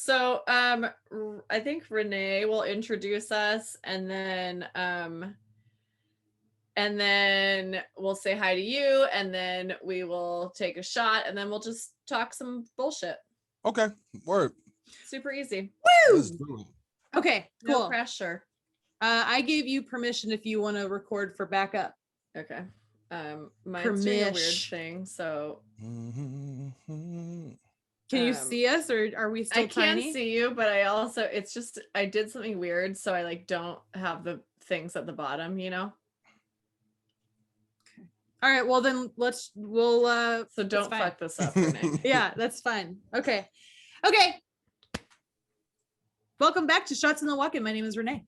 So I think Renee will introduce us, and then we'll say hi to you, and then we will take a shot, and then we'll just talk some bullshit. Okay, word. Super easy. Woo! Okay, cool. No pressure. I gave you permission if you want to record for backup. Okay. Mine's doing a weird thing, so can you see us, or are we still tiny? I can see you, but it's just I did something weird, so I don't have the things at the bottom, Okay. All right, well then we'll so don't fuck this up, Renee. Yeah, that's fine. Okay. Welcome back to Shots in the Walk-In. My name is Renee.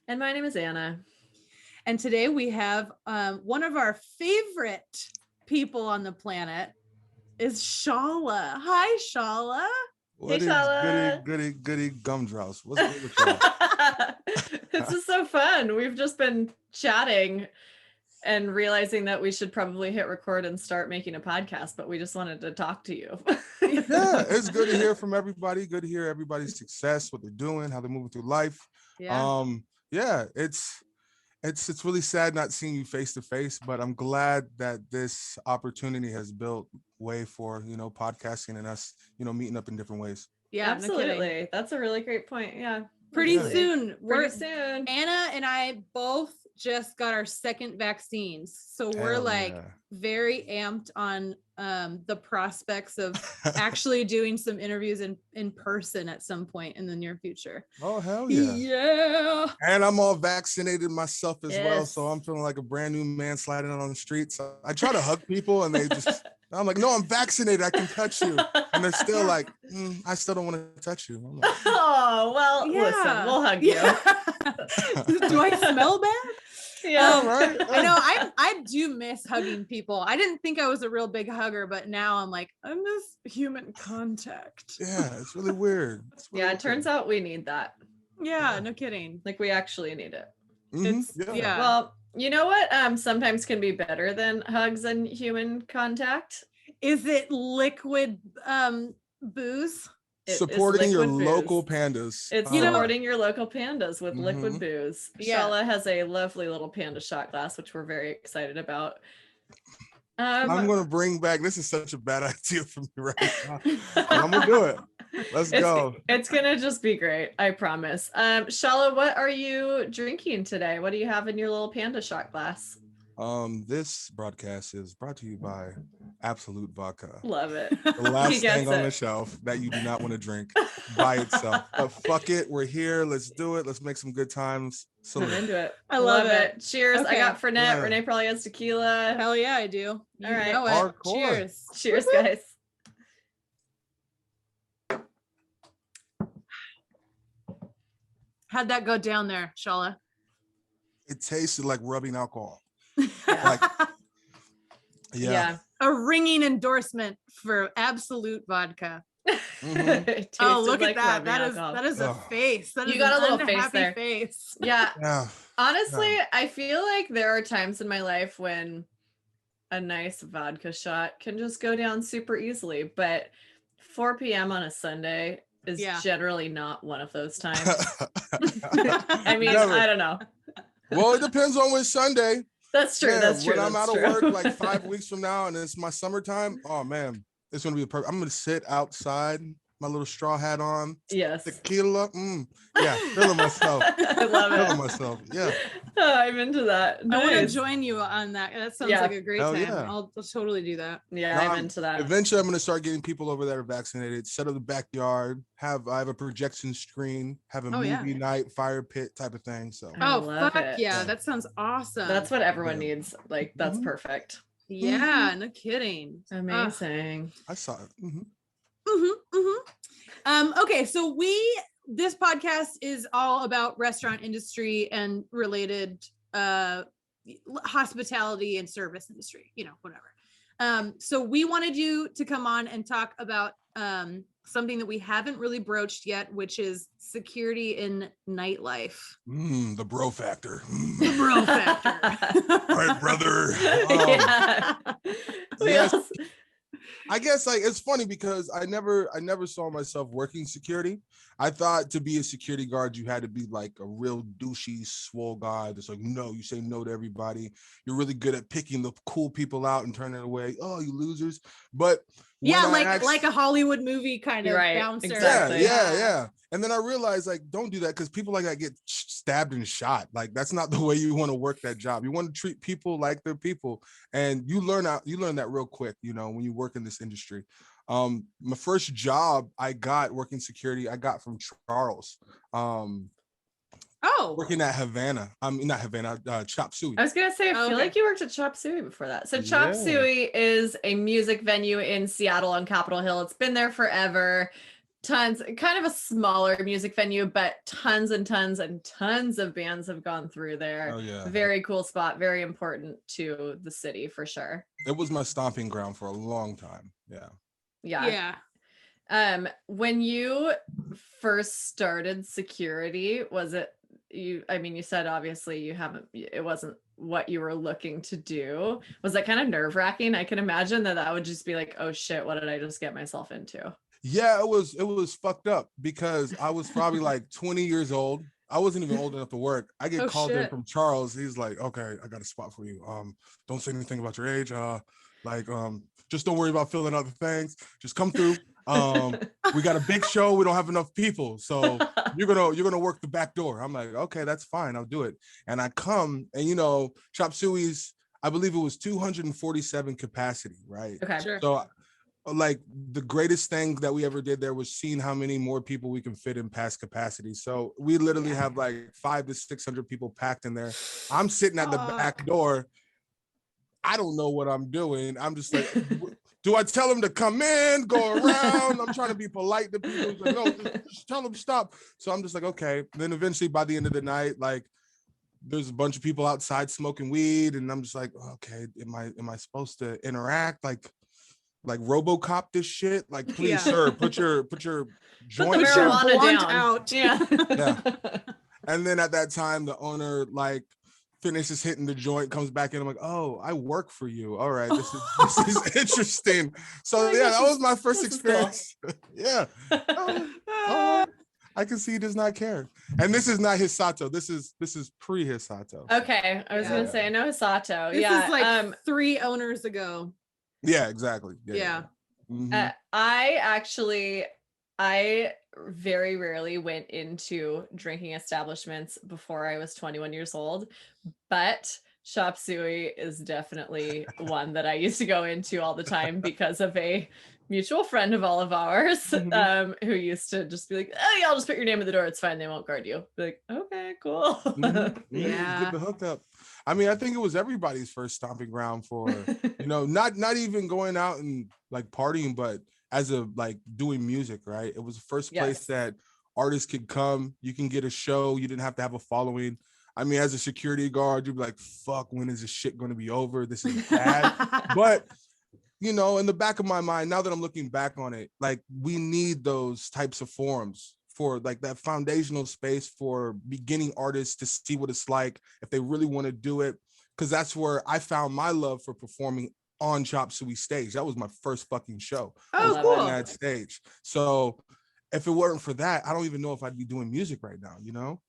And my name is Anna. And today we have one of our favorite people on the planet is Sola. Hi, Sola. What is goody gumdrops? What's good with y'all? This is so fun. We've just been chatting and realizing that we should probably hit record and start making a podcast, but we just wanted to talk to you. Yeah, it's good to hear from everybody. Good to hear everybody's success, what they're doing, how they're moving through life. Yeah. It's really sad not seeing you face to face, but I'm glad that this opportunity has built way for, podcasting and us, meeting up in different ways. Yeah, absolutely. No, that's a really great point. Yeah. Pretty soon. Soon. Anna and I both just got our second vaccines. So we're very amped on the prospects of actually doing some interviews in person at some point in the near future. Oh, hell yeah. Yeah. And I'm all vaccinated myself as well. So I'm feeling like a brand new man sliding on the streets. I try to hug people and I'm like, no, I'm vaccinated. I can touch you. And they're still like, I still don't want to touch you. I'm like, oh, well, listen, we'll hug you. Do I smell bad? Yeah, right. I know. I do miss hugging people. I didn't think I was a real big hugger, but now I'm like, I miss human contact. Yeah, it's really weird. It turns out we need that. Yeah, no kidding. Like we actually need it. Mm-hmm. Yeah. Well, you know what? Sometimes can be better than hugs and human contact. Is it liquid booze? Supporting your local pandas. It's supporting your local pandas with liquid booze. Yeah. Sola has a lovely little panda shot glass, which we're very excited about. I'm going to bring back, this is such a bad idea for me right now. I'm going to do it. Let's go. It's going to just be great. I promise. Sola, what are you drinking today? What do you have in your little panda shot glass? This broadcast is brought to you by Absolute Vodka. Love it. The last thing on the shelf that you do not want to drink by itself. But fuck it, we're here. Let's do it. Let's make some good times. So I'm into it. I love it. Cheers. Okay. I got Fernet. Yeah. Renee probably has tequila. Hell yeah, I do. All right. Know it. Hardcore. Cheers. Cheers, guys. How'd that go down there, Sola? It tasted like rubbing alcohol. Yeah. A ringing endorsement for Absolute Vodka. Mm-hmm. Oh, look at that. That is a face. That you got a little face there. Face. Yeah. Honestly, I feel like there are times in my life when a nice vodka shot can just go down super easily, but 4 p.m. on a Sunday is generally not one of those times. I mean, I don't know. Well, it depends on which Sunday. That's true. That's true. When I'm out of work like 5 weeks from now and it's my summertime, oh man, it's gonna be perfect. I'm gonna sit outside, my little straw hat on. Yes. Tequila. Yeah, feeling myself. I love it. Feeling myself. Yeah. Oh, I'm into that. Nice. I want to join you on that. That sounds like a great time. Yeah. I'll totally do that. Yeah, I'm into that. Eventually, I'm gonna start getting people over that are vaccinated. Set up the backyard. I have a projection screen. Have a movie night, fire pit type of thing. So. Fuck yeah, that sounds awesome. That's what everyone needs. Like that's perfect. Yeah, no kidding. Amazing. I saw it. Okay, so this podcast is all about restaurant industry and related hospitality and service industry, whatever. So we wanted you to come on and talk about something that we haven't really broached yet, which is security in nightlife. The bro factor. The bro factor. All right, brother. Yeah. Yes. I guess like it's funny because I never saw myself working security. I thought to be a security guard, you had to be like a real douchey, swole guy that's like, no, you say no to everybody. You're really good at picking the cool people out and turning it away. Oh, you losers. But yeah, like a Hollywood movie kind of bouncer. Exactly. Yeah. And then I realized like, don't do that because people like that get stabbed and shot. Like that's not the way you want to work that job. You want to treat people like they're people, and you learn that real quick. You know, when you work in this industry. My first job I got working security, I got from Charles. Working at Havana. Not Havana, Chop Suey. I was gonna say, I feel like you worked at Chop Suey before that. So Chop Suey is a music venue in Seattle on Capitol Hill. It's been there forever. Kind of a smaller music venue, but tons and tons and tons of bands have gone through there. Oh yeah. Very cool spot, very important to the city for sure. It was my stomping ground for a long time. Yeah. When you first started security, was it you said obviously it wasn't what you were looking to do. Was that kind of nerve-wracking? I can imagine that would just be like, oh shit, what did I just get myself into? Yeah, it was fucked up because I was probably like 20 years old. I wasn't even old enough to work. I get called in from Charles. He's like, okay, I got a spot for you. Don't say anything about your age. Just don't worry about filling out the things. Just come through. We got a big show. We don't have enough people. So you're gonna work the back door. I'm like, okay, that's fine. I'll do it. And I come and Chop Suey's, I believe it was 247 capacity, right? Okay. Sure. So like the greatest thing that we ever did there was seeing how many more people we can fit in past capacity. So we literally have like 500 to 600 people packed in there. I'm sitting at the back door. I don't know what I'm doing. I'm just like, do I tell them to come in, go around? I'm trying to be polite to people. He's like, no, just tell them to stop. So I'm just like, okay. Then eventually by the end of the night, like there's a bunch of people outside smoking weed. And I'm just like, okay, am I supposed to interact? Like RoboCop this shit? Like, please, sir, put your joint out. Yeah. And then at that time, the owner like finishes hitting the joint, comes back in. I'm like, oh, I work for you. All right, this is interesting. So that was my first experience. Cool. Yeah. I can see he does not care. And this is not Hisato. This is pre-Hisato. Okay. I was gonna say I know Hisato. This is like 3 owners ago. Yeah, exactly. Yeah. Mm-hmm. I very rarely went into drinking establishments before I was 21 years old, but Chop Suey is definitely one that I used to go into all the time because of a mutual friend of all of ours, who used to just be like, oh yeah, I'll just put your name at the door. It's fine. They won't guard you. Be like, okay, cool. Get the hook up. I mean, I think it was everybody's first stomping ground for, not even going out and like partying, but as a like doing music, right? It was the first place that artists could come. You can get a show. You didn't have to have a following. I mean, as a security guard, you'd be like, fuck, when is this shit going to be over? This is bad. But, in the back of my mind, now that I'm looking back on it, like we need those types of forums for like that foundational space for beginning artists to see what it's like if they really want to do it. Because that's where I found my love for performing on Chop Suey stage. That was my first fucking show. Oh, cool. On that stage. So if it weren't for that, I don't even know if I'd be doing music right now,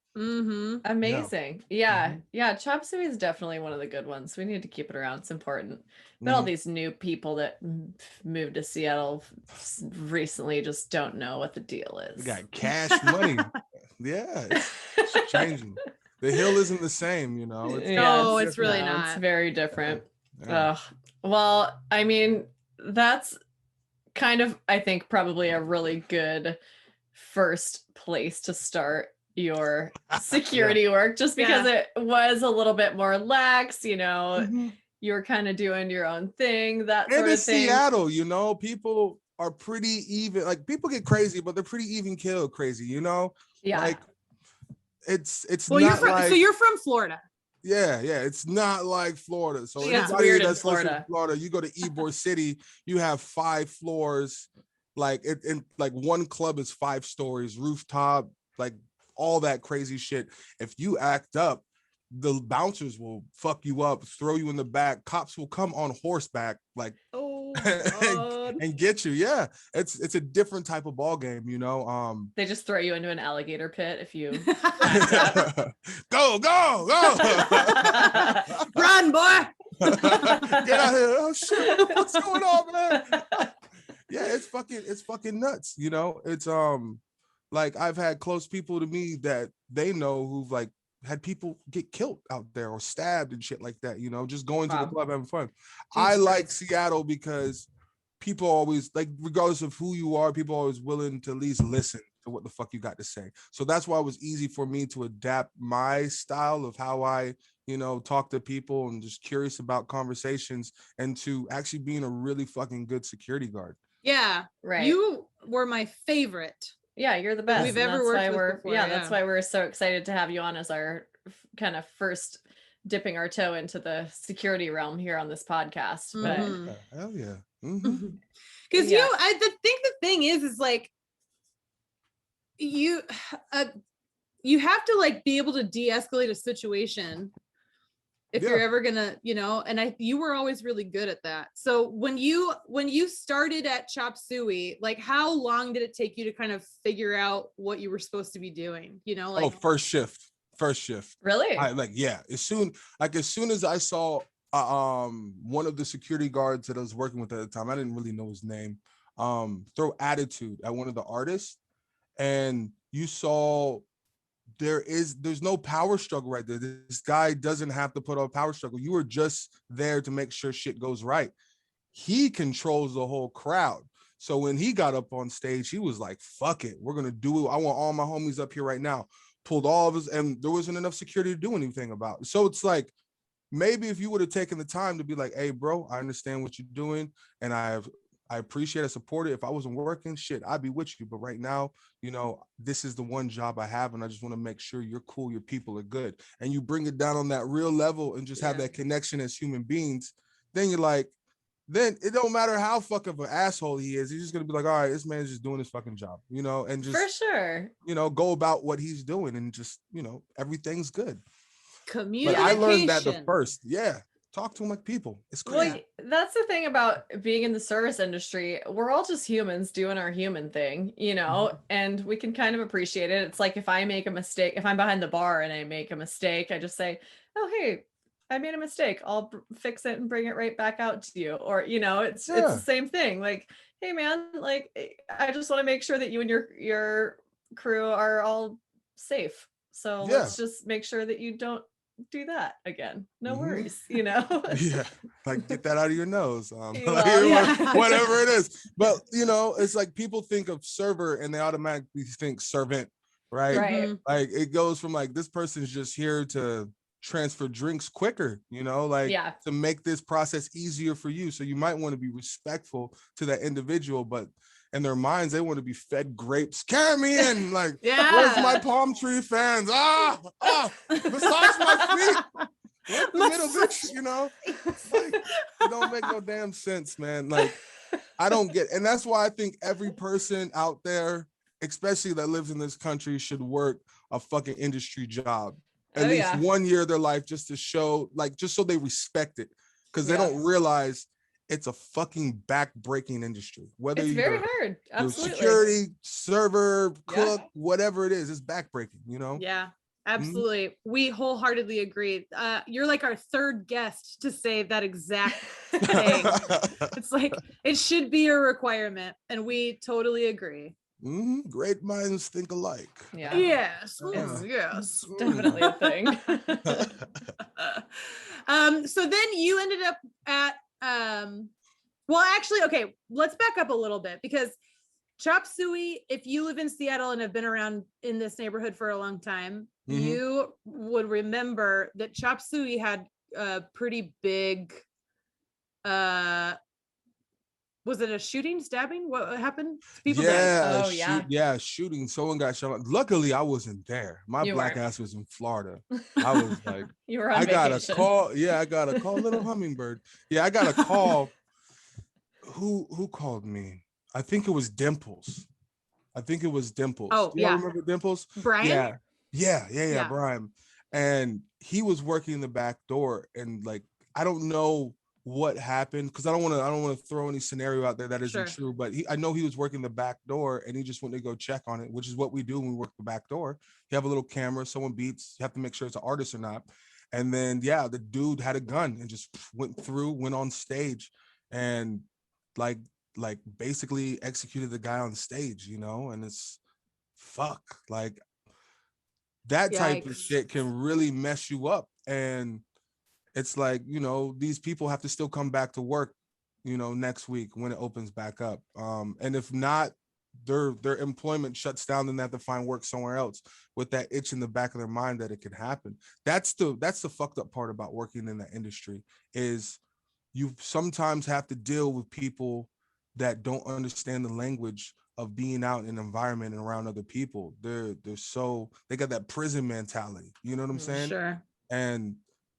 Amazing. Yeah. Chop Suey is definitely one of the good ones. We need to keep it around. It's important. But all these new people that moved to Seattle recently just don't know what the deal is. We got cash money. It's changing. The hill isn't the same, It's really not. It's very different. Well, I mean, that's kind of, I think, probably a really good first place to start your security work, just because it was a little bit more lax, you were kind of doing your own thing, that sort of thing. Seattle, people are pretty even. Like people get crazy, but they're pretty even kill crazy, Yeah. Like it's well, you're from Florida. Yeah, it's not like Florida. So anybody that's listening to Florida, you go to Ybor City, you have 5 floors, like like one club is 5 stories, rooftop, like all that crazy shit. If you act up, the bouncers will fuck you up, throw you in the back. Cops will come on horseback, like and get you. Yeah, it's a different type of ball game, you know. They just throw you into an alligator pit if you go run, boy. Get out here. Oh shit, what's going on, man? Yeah, it's fucking nuts, you know. It's like I've had close people to me that they know who've like had people get killed out there or stabbed and shit like that, you know, just going to the club having fun. I like Seattle because people always, like, regardless of who you are, people are always willing to at least listen to what the fuck you got to say. So that's why it was easy for me to adapt my style of how I, you know, talk to people and just curious about conversations, and to actually being a really fucking good security guard. Yeah, right. You were my favorite. Yeah, you're the best. We've ever worked with before. Yeah, that's why we're so excited to have you on as our kind of first dipping our toe into the security realm here on this podcast. But hell yeah. Because you know, I think the thing is like you have to like be able to de-escalate a situation if you're ever gonna, you know, and you were always really good at that. So when you started at Chop Suey, like how long did it take you to kind of figure out what you were supposed to be doing? You know, like first shift. Really? As soon as I saw one of the security guards that I was working with at the time, I didn't really know his name, throw attitude at one of the artists, and you saw there's no power struggle right there. This guy doesn't have to put on a power struggle. You were just there to make sure shit goes right. He controls the whole crowd. So when he got up on stage, he was like, fuck it, we're gonna do it. I want all my homies up here right now. Pulled all of us, and there wasn't enough security to do anything about it. So it's like, maybe if you would have taken the time to be like, hey bro, I understand what you're doing, and I appreciate it, support it. If I wasn't working, shit, I'd be with you. But right now, you know, this is the one job I have, and I just want to make sure you're cool, your people are good. And you bring it down on that real level and just have that connection as human beings. Then you're like, then it don't matter how fuck of an asshole he is. He's just gonna be like, all right, this man's just doing his fucking job, you know, and just for sure, you know, go about what he's doing, and just, you know, everything's good. Communication. But I learned that the first, talk to them like people. It's great. Well, that's the thing about being in the service industry. We're all just humans doing our human thing, you know, and we can kind of appreciate it. It's like if I make a mistake, if I'm behind the bar and I make a mistake, I just say, oh, hey, I made a mistake. I'll fix it and bring it right back out to you. Or, you know, it's the same thing. Like, hey man, like, I just want to make sure that you and your crew are all safe. So let's just make sure that you don't do that again. No worries, you know. Like get that out of your nose. Whatever it is. But you know, it's like people think of server and they automatically think servant, right? Like it goes from like, this person's just here to transfer drinks quicker, you know, like to make this process easier for you. So you might want to be respectful to that individual, but in their minds, they want to be fed grapes. Carry me in, like, where's my palm tree fans? Massage my feet. What the middle, bitch, you know? Like, it don't make no damn sense, man. Like, I don't get, and that's why I think every person out there, especially that lives in this country, should work a fucking industry job. At least 1 year of their life, just to show, like, just so they respect it. Because they don't realize it's a fucking back-breaking industry. Whether it's very hard. Absolutely. Security, server, cook, whatever it is, it's back-breaking, you know? Yeah, absolutely. We wholeheartedly agree. You're like our third guest to say that exact thing. It's like, it should be a requirement, and we totally agree. Great minds think alike. Yes. Yes. Definitely a thing. So then you ended up at well, actually, okay, let's back up a little bit, because Chop Suey, if you live in Seattle and have been around in this neighborhood for a long time, you would remember that Chop Suey had a pretty big was it a shooting, stabbing? What happened? People died. Shooting. Someone got shot. Luckily, I wasn't there. My black ass was in Florida. I was like, you were on vacation. Got a call. I got a call. Little hummingbird. I got a call. Who called me? I think it was Dimples. Oh, do you remember Dimples? Brian? Yeah, Brian. And he was working the back door, and like, I don't know what happened, because I don't want to throw any scenario out there that isn't Sure. true, but I know he was working the back door and he just went to go check on it, which is what we do when we work the back door. You have a little camera, someone beats, you have to make sure it's an artist or not. And then the dude had a gun and just went on stage and like basically executed the guy on stage, and it's fuck, like that type of shit can really mess you up. And it's like, these people have to still come back to work, next week when it opens back up. And if not, their employment shuts down, then they have to find work somewhere else with that itch in the back of their mind that it could happen. That's the fucked up part about working in that industry, is you sometimes have to deal with people that don't understand the language of being out in an environment and around other people. They got that prison mentality. You know what I'm saying? Sure. And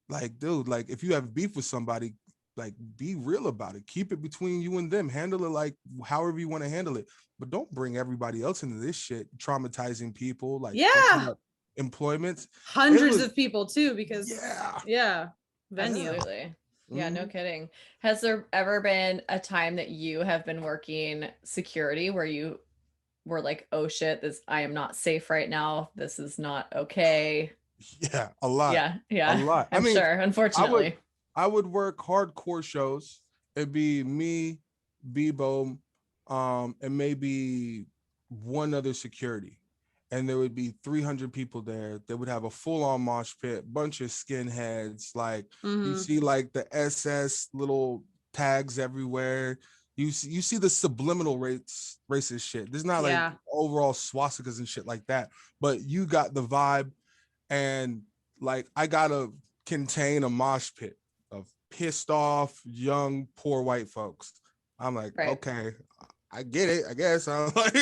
like, dude, like if you have beef with somebody, like be real about it. Keep it between you and them. Handle it like however you want to handle it. But don't bring everybody else into this shit, traumatizing people, like employment. Hundreds of people too, because venue. Absolutely. Yeah, no kidding. Has there ever been a time that you have been working security where you were like, oh shit, I am not safe right now. This is not okay. Yeah, a lot. Yeah. A lot. I'm sure, unfortunately. I would work hardcore shows. It'd be me, Bebo, and maybe one other security. And there would be 300 people there. They would have a full-on mosh pit, bunch of skinheads. Like you see like the SS little tags everywhere. You see the subliminal racist shit. There's not like overall swastikas and shit like that. But you got the vibe. And like I gotta contain a mosh pit of pissed off young poor white folks. I'm like, okay, I get it, I guess. I'm like,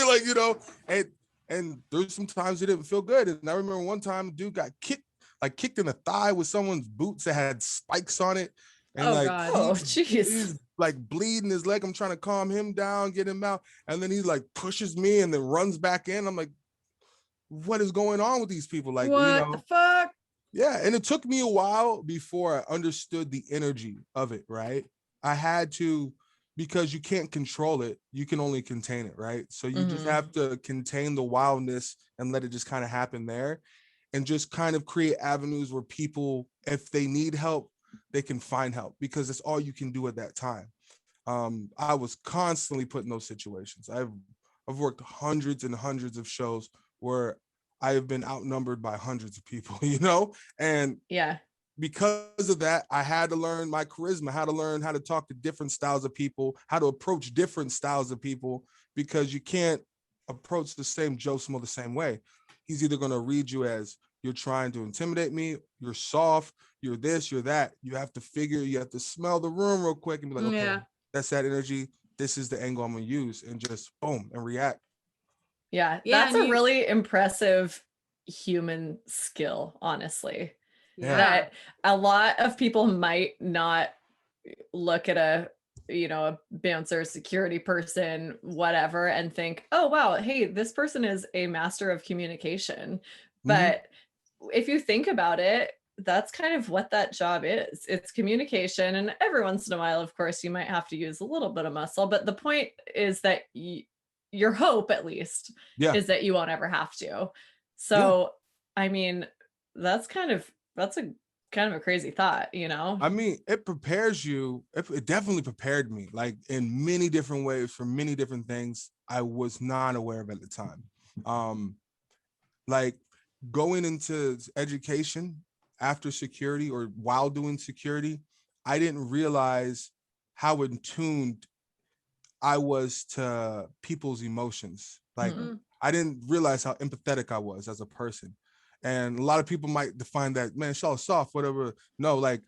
and there's some times it didn't feel good. And I remember one time a dude got kicked in the thigh with someone's boots that had spikes on it. And he's like bleeding his leg. I'm trying to calm him down, get him out, and then he like pushes me and then runs back in. I'm like, what is going on with these people? Like, what the fuck? Yeah. And it took me a while before I understood the energy of it, right? I had to, because you can't control it, you can only contain it, right? So you just have to contain the wildness and let it just kind of happen there, and just kind of create avenues where people, if they need help, they can find help, because it's all you can do at that time. I was constantly put in those situations. I've worked hundreds and hundreds of shows where I have been outnumbered by hundreds of people, and because of that, I had to learn my charisma, how to learn how to talk to different styles of people, how to approach different styles of people, because you can't approach the same Joe Smo the same way. He's either going to read you as you're trying to intimidate me, you're soft, you're this, you're that. You have to smell the room real quick and be like, okay, that's that energy. This is the angle I'm going to use, and just boom and react. Yeah, that's a really impressive human skill, honestly. Yeah. That a lot of people might not look at a bouncer, security person, whatever, and think, oh, wow, hey, this person is a master of communication. But if you think about it, that's kind of what that job is. It's communication. And every once in a while, of course, you might have to use a little bit of muscle. But the point is that your hope, at least, is that you won't ever have to. So, I mean, that's a kind of a crazy thought, I mean, it prepares you. It definitely prepared me, like in many different ways, for many different things I was not aware of at the time. Like going into education after security, or while doing security, I didn't realize how in tuned I was to people's emotions. Like I didn't realize how empathetic I was as a person. And a lot of people might define that, man, Shaw soft, whatever. No, like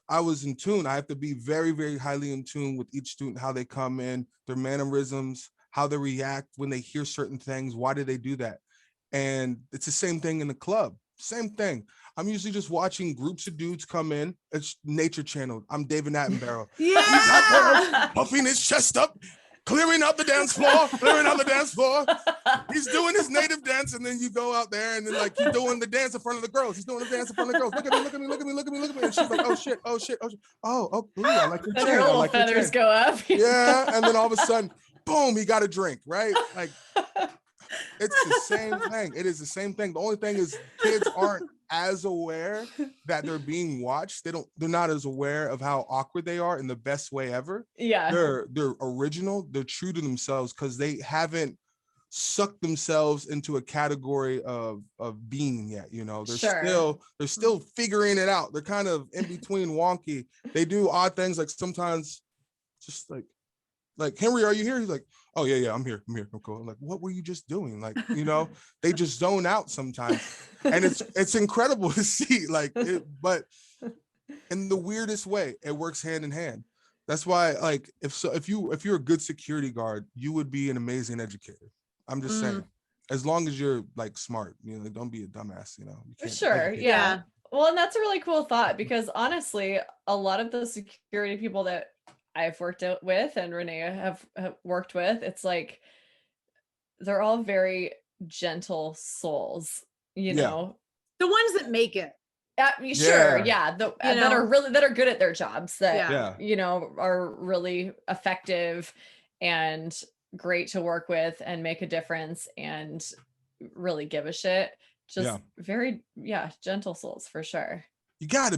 I was in tune. I have to be very, very highly in tune with each student, how they come in, their mannerisms, how they react when they hear certain things. Why do they do that? And it's the same thing in the club. Same thing. I'm usually just watching groups of dudes come in. It's Nature Channel. I'm David Attenborough. Yeah. Puffing his chest up. clearing out the dance floor, clearing out the dance floor. He's doing his native dance, and then you go out there, and then like he's doing the dance in front of the girls. He's doing the dance in front of the girls. Look at me, look at me, look at me, look at me, look at me. And she's like, oh shit, oh shit, oh shit. Oh, ooh, I like your And chain. her I little like your feathers chain. go up. Yeah, and then all of a sudden, boom, he got a drink, right? Like, it's the same thing. It is the same thing. The only thing is kids aren't as aware that they're being watched. They're not as aware of how awkward they are in the best way ever. Yeah. They're original, they're true to themselves because they haven't sucked themselves into a category of being yet. You know, they're still figuring it out. They're kind of in between wonky. They do odd things, like sometimes just like, Henry, are you here? He's like, oh yeah, I'm here. I'm cool. I'm like, what were you just doing? Like, you know, they just zone out sometimes. And it's incredible to see, like, but in the weirdest way, it works hand in hand. That's why, like, if you're a good security guard, you would be an amazing educator. I'm just saying, as long as you're like smart, you know, don't be a dumbass, you know. You Sure. Yeah. Well, and that's a really cool thought, because honestly, a lot of the security people that I've worked out with and Renee have worked with, it's like they're all very gentle souls, you know, the ones that make it. Sure, yeah, that are good at their jobs, that you know, are really effective and great to work with and make a difference and really give a shit. Just very gentle souls for sure. You gotta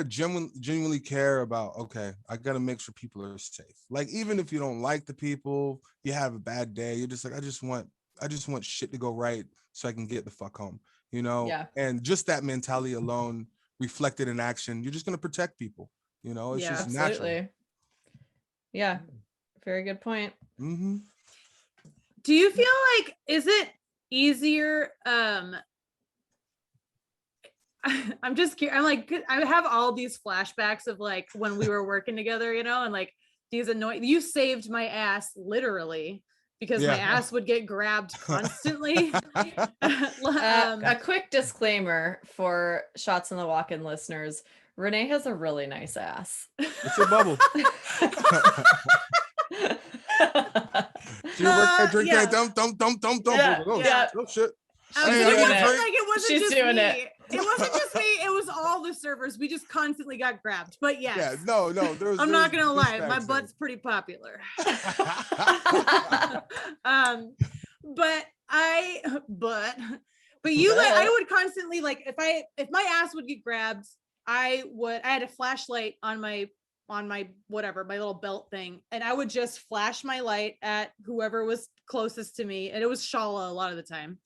genuinely care about, okay, I gotta make sure people are safe. Like, even if you don't like the people, you have a bad day, you're just like, I just want shit to go right so I can get the fuck home, you know? Yeah. And just that mentality alone reflected in action, you're just gonna protect people, you know? It's just natural. Yeah, very good point. Mm-hmm. Do you feel like, is it easier, I'm just curious. I'm like, I have all these flashbacks of like when we were working together, you know, and like these you saved my ass literally, because my ass would get grabbed constantly. A quick disclaimer for Shots in the Walk-In listeners: Renee has a really nice ass. It's a bubble. Do you work that drink? Dump. Oh shit. She's doing it. It wasn't just me, it was all the servers. We just constantly got grabbed. But yes. Yeah, no. I'm not gonna lie, my butt's pretty popular. I would constantly, like, if my ass would get grabbed, I had a flashlight on my whatever, my little belt thing, and I would just flash my light at whoever was closest to me, and it was Sola a lot of the time.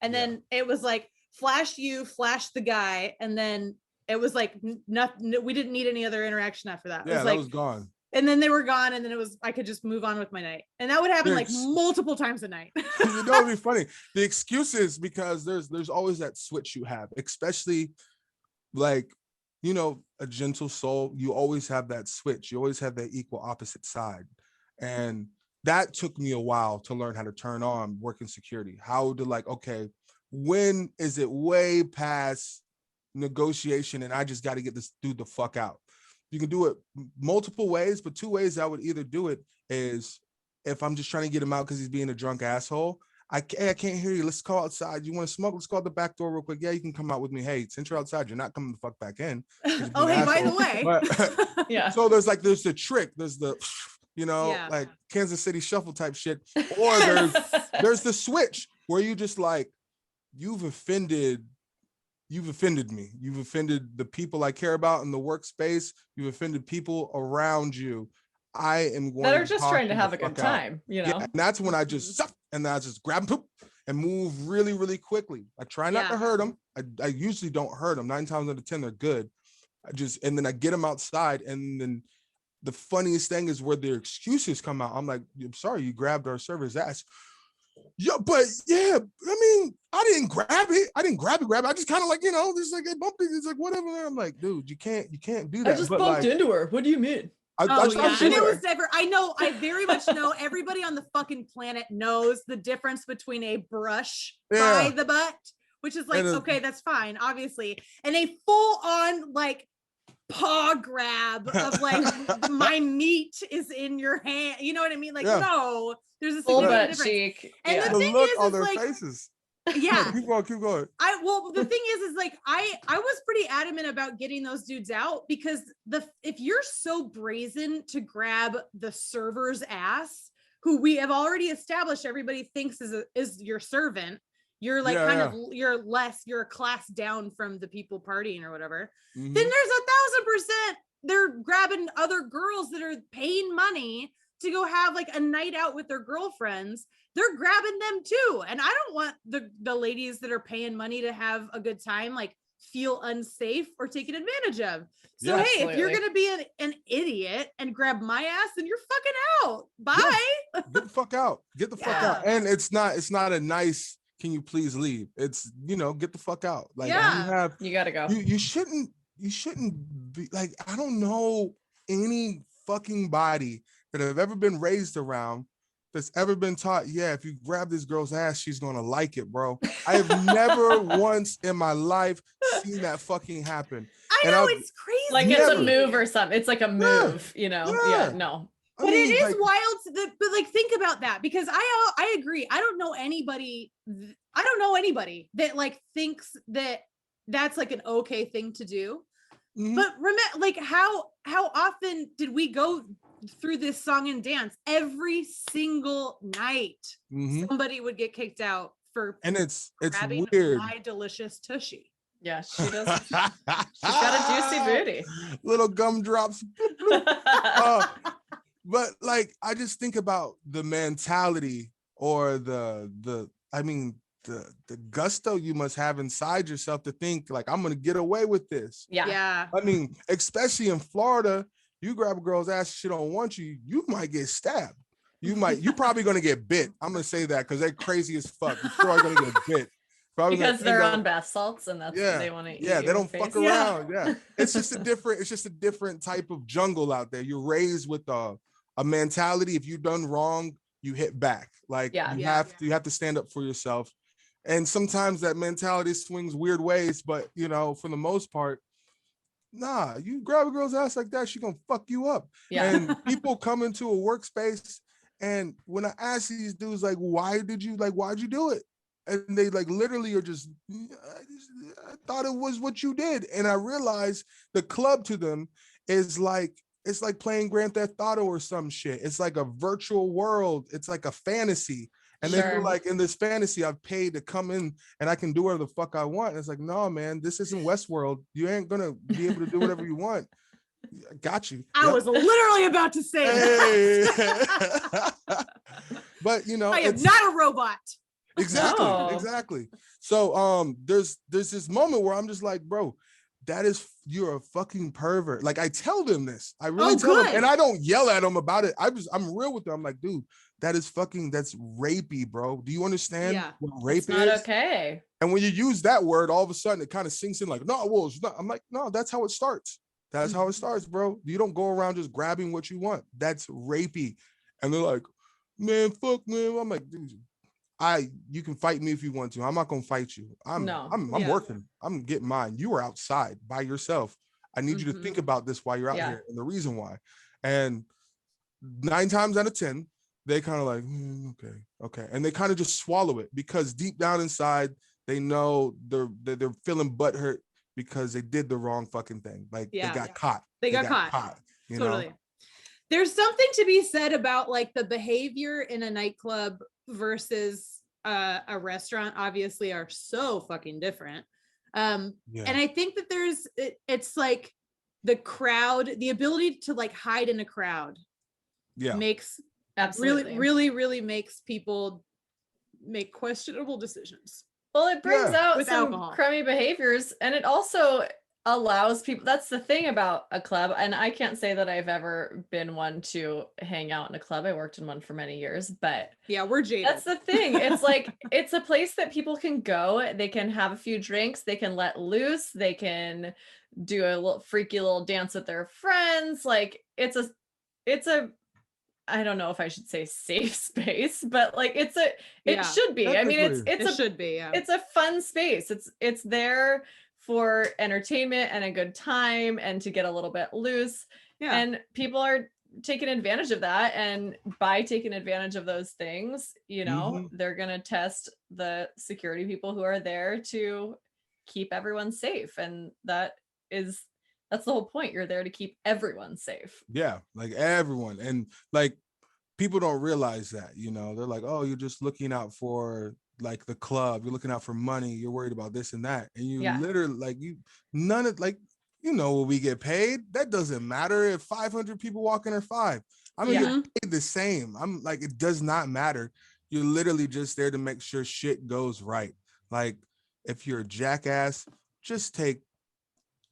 And then it was like, flash the guy, and then it was like nothing. We didn't need any other interaction after that. Yeah, that was gone. And then they were gone, and then I could just move on with my night. And that would happen like multiple times a night. You know, it'd be funny. The excuses, because there's always that switch you have, especially like, you know, a gentle soul. You always have that switch. You always have that equal opposite side. And that took me a while to learn how to turn on working security. How to, like, okay, when is it way past negotiation and I just got to get this dude the fuck out? You can do it multiple ways, but two ways I would either do it is, if I'm just trying to get him out because he's being a drunk asshole, I can't hear you. Let's go outside. You want to smoke? Let's go out the back door real quick. Yeah, you can come out with me. Hey, since you're outside, you're not coming the fuck back in. Oh, hey, by the way. But, yeah. So there's the trick. There's the, you know, like Kansas City Shuffle type shit. Or there's the switch where you just like, you've offended me. You've offended the people I care about in the workspace. You've offended people around you. I am going that are just trying to have a good time, you know? Yeah, and that's when I just grab them and move really, really quickly. I try not to hurt them. I usually don't hurt them. 9 times out of 10, they're good. And then I get them outside. And then the funniest thing is where their excuses come out. I'm like, I'm sorry, you grabbed our server's ass. Yeah, but I mean, I didn't grab it. I just kind of like, you know, just like I bumped it. It's like, whatever. I'm like, dude, you can't do that. I just bumped into her. What do you mean? And it was never. I very much know. Everybody on the fucking planet knows the difference between a brush by the butt, which is like, okay, that's fine, obviously, and a full on like paw grab of like my meat is in your hand. You know what I mean? Like, no, there's a significant difference. Cheek. And the thing look is on their like, faces. Yeah. Keep going. Well, the thing is like I was pretty adamant about getting those dudes out because if you're so brazen to grab the server's ass, who we have already established everybody thinks is your servant, you're like you're a class down from the people partying or whatever, then there's 1,000% they're grabbing other girls that are paying money to go have like a night out with their girlfriends. They're grabbing them too. And I don't want the ladies that are paying money to have a good time, like feel unsafe or taken advantage of. So, hey, if you're going to be an idiot and grab my ass, then you're fucking out. Bye. Yeah. Get the fuck out. Get the fuck out. And it's not a nice, can you please leave? It's, get the fuck out. Like you got to go. You shouldn't be like, I don't know any fucking body that have ever been raised around that's ever been taught, if you grab this girl's ass, she's gonna like it, bro. I have never once in my life seen that fucking happen. I know, it's crazy. Like it's a move or something. It's like a move, no. But it is wild, but like think about that, because I agree. I don't know anybody that like thinks that that's like an okay thing to do. But remember, like how often did we go through this song and dance? Every single night somebody would get kicked out for it's weird. My delicious tushy. Yeah, she does. She's got a juicy booty. Little gumdrops. But like I just think about the mentality or the gusto you must have inside yourself to think like, I'm gonna get away with this. Yeah. I mean, especially in Florida, you grab a girl's ass, she don't want you, you might get stabbed. You're probably gonna get bit. I'm gonna say that because they're crazy as fuck. You're probably gonna get bit. Probably because they're on bath salts and that's what they want to eat. Yeah, they don't fuck around. Yeah. It's just a different type of jungle out there. You're raised with a mentality. If you've done wrong, you hit back. Like you have to stand up for yourself. And sometimes that mentality swings weird ways, but for the most part, nah, you grab a girl's ass like that, she gonna fuck you up. And people come into a workspace, and when I ask these dudes like, why'd you do it? And they like literally are just, I thought it was what you did. And I realized the club to them is like, it's like playing Grand Theft Auto or some shit. It's like a virtual world. It's like a fantasy. And they feel like in this fantasy, I've paid to come in and I can do whatever the fuck I want. And it's like, no, man, this isn't Westworld. You ain't gonna be able to do whatever you want. I got you. I was literally about to say that. But I am not a robot. Exactly. So there's this moment where I'm just like, bro, you're a fucking pervert. Like I tell them this. I really tell them, and I don't yell at them about it. I'm real with them. I'm like, dude, that's rapey, bro. Do you understand what rape is? Not okay. And when you use that word, all of a sudden it kind of sinks in like, no, well, it's not. I'm like, no, that's how it starts. That's how it starts, bro. You don't go around just grabbing what you want. That's rapey. And they're like, man, fuck, man. I'm like, dude, you can fight me if you want to. I'm not gonna fight you. I'm working. I'm getting mine. You are outside by yourself. I need you to think about this while you're out here and the reason why. And 9 times out of 10, they kind of like, okay. And they kind of just swallow it because deep down inside, they know they're feeling butthurt because they did the wrong fucking thing. Like they got caught. They got caught. Totally. Know? There's something to be said about like the behavior in a nightclub versus a restaurant, obviously are so fucking different. And I think that it's like the crowd, the ability to like hide in a crowd makes absolutely really makes people make questionable decisions. Well, it brings out with some alcohol. crummy behaviors, and it also allows people. That's the thing about a club, and I can't say that I've ever been one to hang out in a club. I worked in one for many years, but we're jaded. That's the thing. It's like it's a place that people can go. They can have a few drinks. They can let loose. They can do a little freaky little dance with their friends. Like it's a I don't know if I should say safe space, but like it should be. I mean, it should be. Yeah. It's a fun space. It's there for entertainment and a good time and to get a little bit loose. Yeah. And people are taking advantage of that. And by taking advantage of those things, you know, they're going to test the security people who are there to keep everyone safe. And that's the whole point. You're there to keep everyone safe. Yeah, like everyone. And like people don't realize that, you know, they're like, oh, you're just looking out for like the club, you're looking out for money, you're worried about this and that. And you literally like none of like, you know, what we get paid, that doesn't matter if 500 people walk in or 5. I'm gonna get paid the same. I'm like, it does not matter. You're literally just there to make sure shit goes right. Like if you're a jackass, just take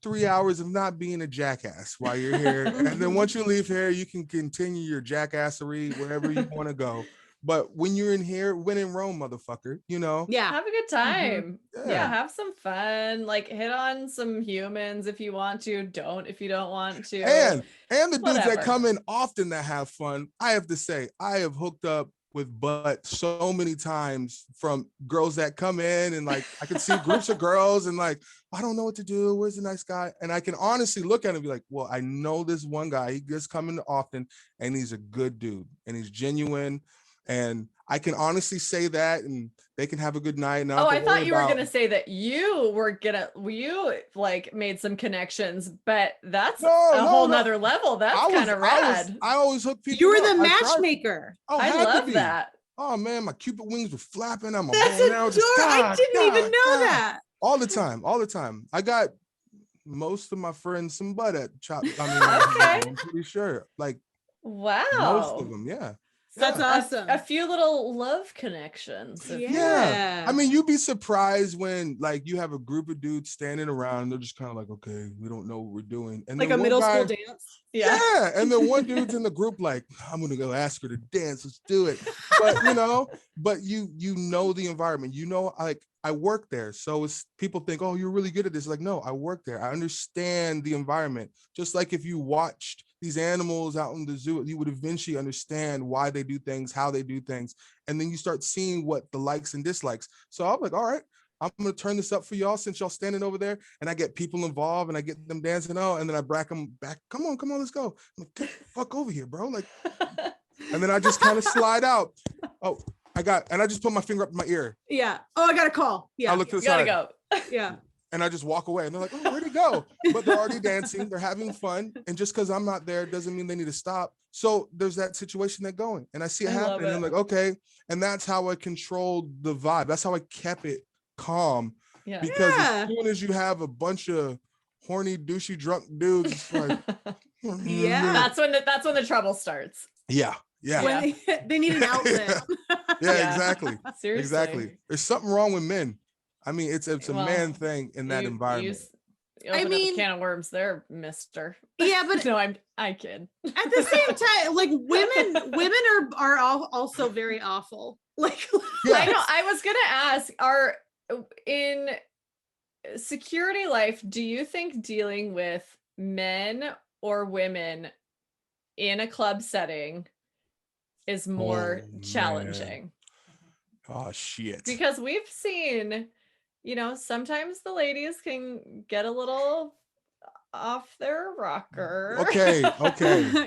3 hours of not being a jackass while you're here. And then once you leave here, you can continue your jackassery wherever you want to go. But when you're in here, when in Rome, motherfucker, you know? Yeah. Have a good time. Yeah, have some fun. Like hit on some humans if you want to. Don't if you don't want to. And the dudes that come in often that have fun, I have to say, I have hooked up with butt so many times from girls that come in and like I can see groups of girls and like I don't know what to do. Where's the nice guy? And I can honestly look at him and be like, well, I know this one guy. He just coming often and he's a good dude and he's genuine. And I can honestly say that, and they can have a good night. And I thought you were gonna say that you like made some connections, but that's a whole nother level. That's kind of rad. I always hook people. You were the matchmaker. I love that. Oh man, my Cupid wings were flapping. I'm that's adorable. I didn't even know that. All the time. I got most of my friends some butt at Chop. I'm pretty sure. Like wow, most of them, yeah. That's awesome. A few little love connections. Yeah. I mean, you'd be surprised when like you have a group of dudes standing around and they're just kind of like, okay, we don't know what we're doing. And like a middle school dance. Yeah. And then one dude's in the group like, I'm gonna go ask her to dance. Let's do it. But you know, you know the environment. You know, like I work there. So it's people think, oh, you're really good at this. Like, no, I work there. I understand the environment. Just like if you watched these animals out in the zoo, you would eventually understand why they do things, how they do things. And then you start seeing what the likes and dislikes. So I'm like, all right, I'm going to turn this up for y'all since y'all standing over there. And I get people involved and I get them dancing out. And then I brack them back. Come on, let's go. I'm like, get the fuck over here, bro. Like, and then I just kind of slide out. Oh, and I just put my finger up in my ear. Yeah. Oh, I got a call. Yeah. I look to the side. Gotta go. Yeah. And I just walk away and they're like, oh, where'd he go? But they're already dancing. They're having fun. And just because I'm not there doesn't mean they need to stop. So there's that situation that's going. And I see it happening. And I'm like, okay. And that's how I controlled the vibe. That's how I kept it calm. Yeah. Because as soon as you have a bunch of horny, douchey, drunk dudes, it's like, yeah. That's when the trouble starts. Yeah. Yeah. When they need an outlet. Yeah, exactly. Seriously. Exactly. There's something wrong with men. I mean, it's a man thing in that environment. You open up a can of worms there, mister. Yeah, but no, I kid. At the same time, like women are also very awful. Like yeah. I know. I was gonna ask, in security life, do you think dealing with men or women in a club setting is more challenging? Oh shit. Because we've seen, you know, sometimes the ladies can get a little off their rocker. Okay.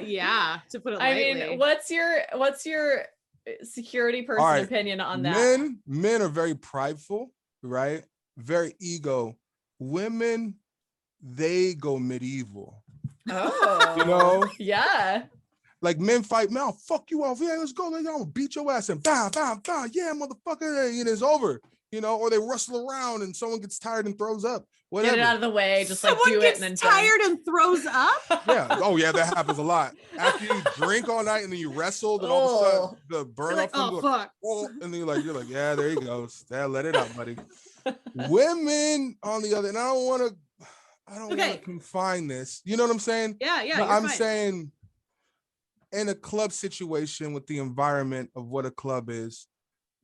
Yeah, to put it lightly. I mean, what's your security person opinion on that? Men are very prideful, right? Very ego. Women, they go medieval. Oh, you know? Yeah. Like men fight, man, I'll fuck you off. Yeah, let's go. I'm gonna beat your ass and bah, yeah, motherfucker. And it's over. You know, or they wrestle around and someone gets tired and throws up. Whatever. Get it out of the way. Just like someone do it and then tired and throws up. Yeah. Oh yeah, that happens a lot. After you drink all night and then you wrestle, then all of a sudden the burn like, off. Fuck. And then you're like, yeah, there you go. Let it out, buddy. Women on the other, and I don't want to confine this. You know what I'm saying? Yeah. But I'm saying in a club situation with the environment of what a club is,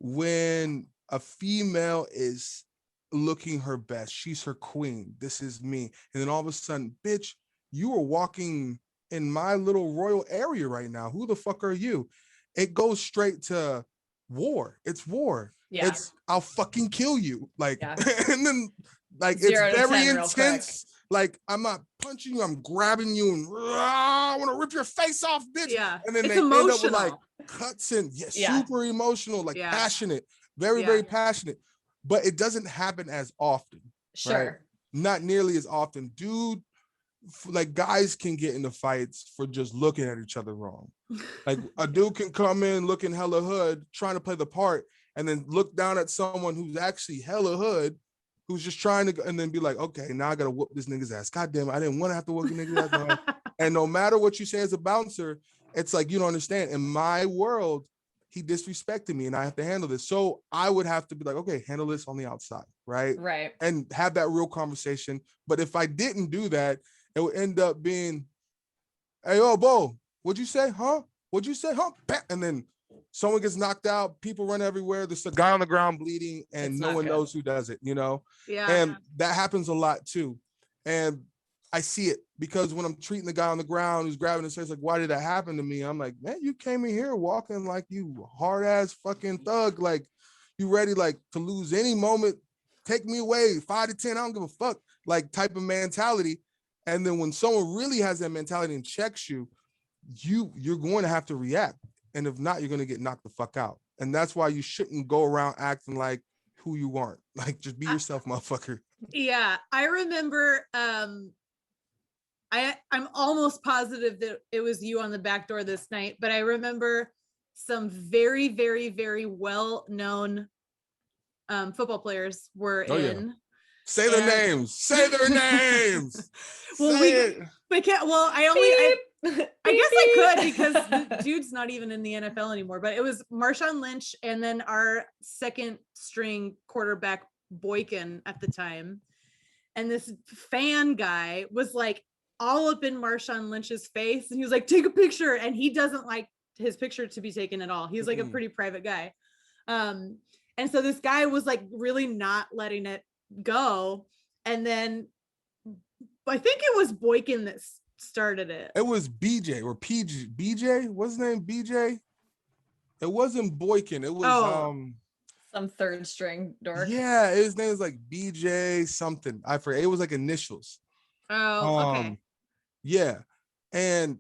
when a female is looking her best, she's her queen, this is me, and then all of a sudden, bitch, you are walking in my little royal area right now. Who the fuck are you? It goes straight to war. It's war. Yeah. It's I'll fucking kill you. Like, and then Like, it's very intense. Like, I'm not punching you, I'm grabbing you and I want to rip your face off, bitch. Yeah. And then it's they emotional. end up with like cuts and super emotional, like passionate, very passionate. But it doesn't happen as often. Sure. Right? Not nearly as often. Dude, like, guys can get into fights for just looking at each other wrong. Like, a dude can come in looking hella hood, trying to play the part, and then look down at someone who's actually hella hood, who's just trying to, and then be like, okay, now I gotta whoop this nigga's ass. God damn it, I didn't want to have to whoop the nigga's ass. And no matter what you say as a bouncer, it's like, you don't understand. In my world, he disrespected me and I have to handle this. So I would have to be like, okay, handle this on the outside, right? Right. And have that real conversation. But if I didn't do that, it would end up being, hey, yo, Bo, what'd you say? Huh? What'd you say? Huh? And then someone gets knocked out, people run everywhere, there's a guy on the ground bleeding, and no one knows who does it, you know? Yeah. And that happens a lot too. And I see it because when I'm treating the guy on the ground who's grabbing his face, like, why did that happen to me? I'm like, man, you came in here walking like you hard ass fucking thug, like you ready like to lose any moment, take me away, 5 to 10, I don't give a fuck, like type of mentality. And then when someone really has that mentality and checks you, you're going to have to react. And if not, you're going to get knocked the fuck out. And that's why you shouldn't go around acting like who you aren't. Like, just be yourself, motherfucker. Yeah. I remember, I'm almost positive that it was you on the back door this night, but I remember some very, very, very well-known football players were in. Yeah. Say their names. Say their names. Well, I guess I could, because the dude's not even in the NFL anymore, but it was Marshawn Lynch and then our second string quarterback Boykin at the time. And this fan guy was like all up in Marshawn Lynch's face, and he was like, take a picture. And he doesn't like his picture to be taken at all. He's like a pretty private guy. And so this guy was like really not letting it go. And then I think it was Boykin that started it. It was BJ or PG. BJ? What's his name? BJ? It wasn't Boykin. It was some third string dork. Yeah, his name was like BJ something. I forget. It was like initials. Oh, okay. Yeah. And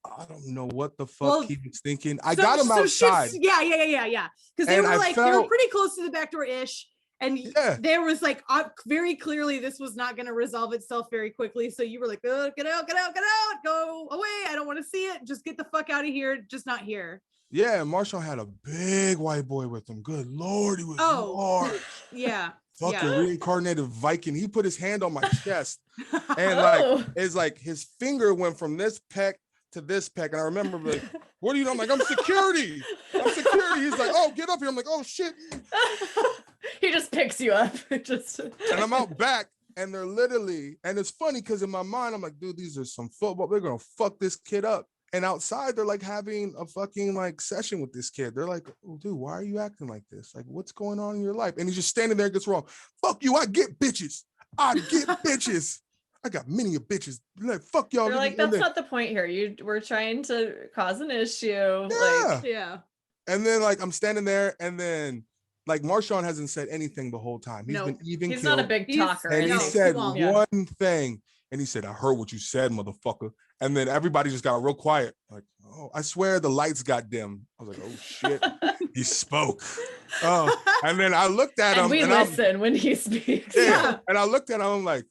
I don't know what the fuck he was thinking. I got him outside. Yeah. Because they were like, they were pretty close to the back door-ish. And there was like very clearly this was not going to resolve itself very quickly. So you were like, oh, get out, go away. I don't want to see it. Just get the fuck out of here. Just not here. Yeah, Marshall had a big white boy with him. Good Lord, he was large. Yeah. Fucking reincarnated Viking. He put his hand on my chest. And like, it's like his finger went from this pec to this pec. And I remember like, what are you doing? I'm like, I'm security. He's like, oh, get up here. I'm like, oh shit. He just picks you up. And I'm out back, and they're literally, and it's funny because in my mind, I'm like, dude, these are some football. They're gonna fuck this kid up. And outside, they're like having a fucking like session with this kid. They're like, oh, dude, why are you acting like this? Like, what's going on in your life? And he's just standing there, gets wrong. Fuck you, I get bitches. I got many of bitches. Like, fuck y'all. You're like, that's not the point here. We're trying to cause an issue. Yeah. And then like I'm standing there, and then like Marshawn hasn't said anything the whole time. He's been even. He's not a big talker. And he said one thing, and he said, I heard what you said, motherfucker. And then everybody just got real quiet. Like, oh, I swear the lights got dim. I was like, oh shit, he spoke. Oh, and then I looked at him. We listen when he speaks. Yeah. And I looked at him, I'm like,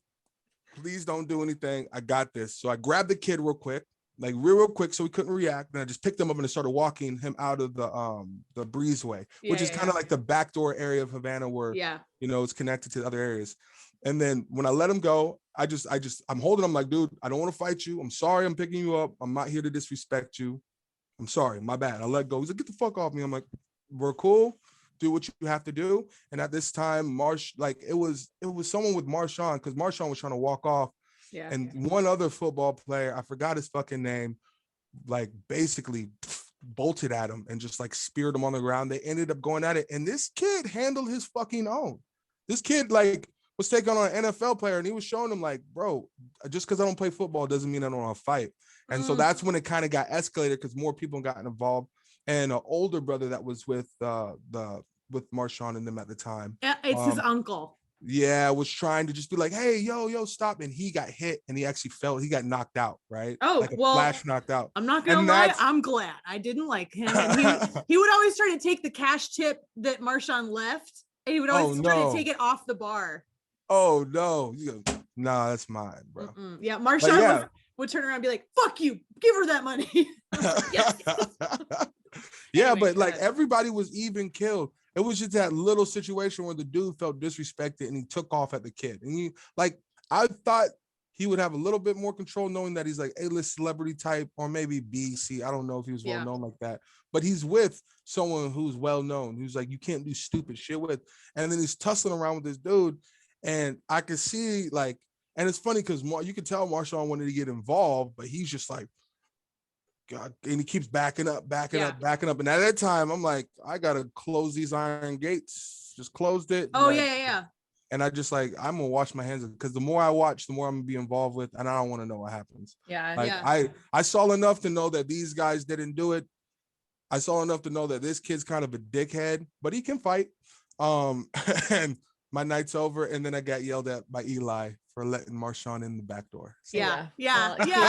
please don't do anything. I got this. So I grabbed the kid real quick, real quick, so he couldn't react. And I just picked him up and I started walking him out of the breezeway, which is kind of like the backdoor area of Havana where, you know, it's connected to other areas. And then when I let him go, I'm holding him like, dude, I don't want to fight you. I'm sorry. I'm picking you up. I'm not here to disrespect you. I'm sorry. My bad. I let go. He's like, get the fuck off me. I'm like, we're cool. Do what you have to do. And at this time, it was someone with Marshawn, because Marshawn was trying to walk off. Yeah. And one other football player, I forgot his fucking name, like basically bolted at him and just like speared him on the ground. They ended up going at it. And this kid handled his fucking own. This kid like was taking on an NFL player, and he was showing him like, bro, just because I don't play football doesn't mean I don't want to fight. And so that's when it kind of got escalated, because more people got involved. And an older brother that was with Marshawn and them at the time. It's his uncle. was trying to just be like, hey, yo, stop. And he got hit and he actually fell. He got knocked out, right? Oh, like a well, flash knocked out. I'm not gonna lie, I'm glad. I didn't like him. And he would always try to take the cash tip that Marshawn left, and he would always try to take it off the bar. Oh no. Nah, that's mine, bro. Yeah, Marshawn would turn around and be like, fuck you, give her that money. Yeah, anyway, but like everybody was even killed. It was just that little situation where the dude felt disrespected and he took off at the kid. And I thought he would have a little bit more control, knowing that he's like A-list celebrity type, or maybe B, C. I don't know if he was well known like that, but he's with someone who's well known, who's like, you can't do stupid shit with. And then he's tussling around with this dude, and I could see like, and it's funny because you could tell Marshawn wanted to get involved, but he's just like, God, and he keeps backing up. And at that time, I'm like, I gotta close these iron gates. Just closed it. Oh, yeah. And I just like, I'm gonna wash my hands, because the more I watch, the more I'm gonna be involved with, and I don't want to know what happens. I saw enough to know that these guys didn't do it. I saw enough to know that this kid's kind of a dickhead, but he can fight. And my night's over, and then I got yelled at by Eli for letting Marshawn in the back door. So, yeah. He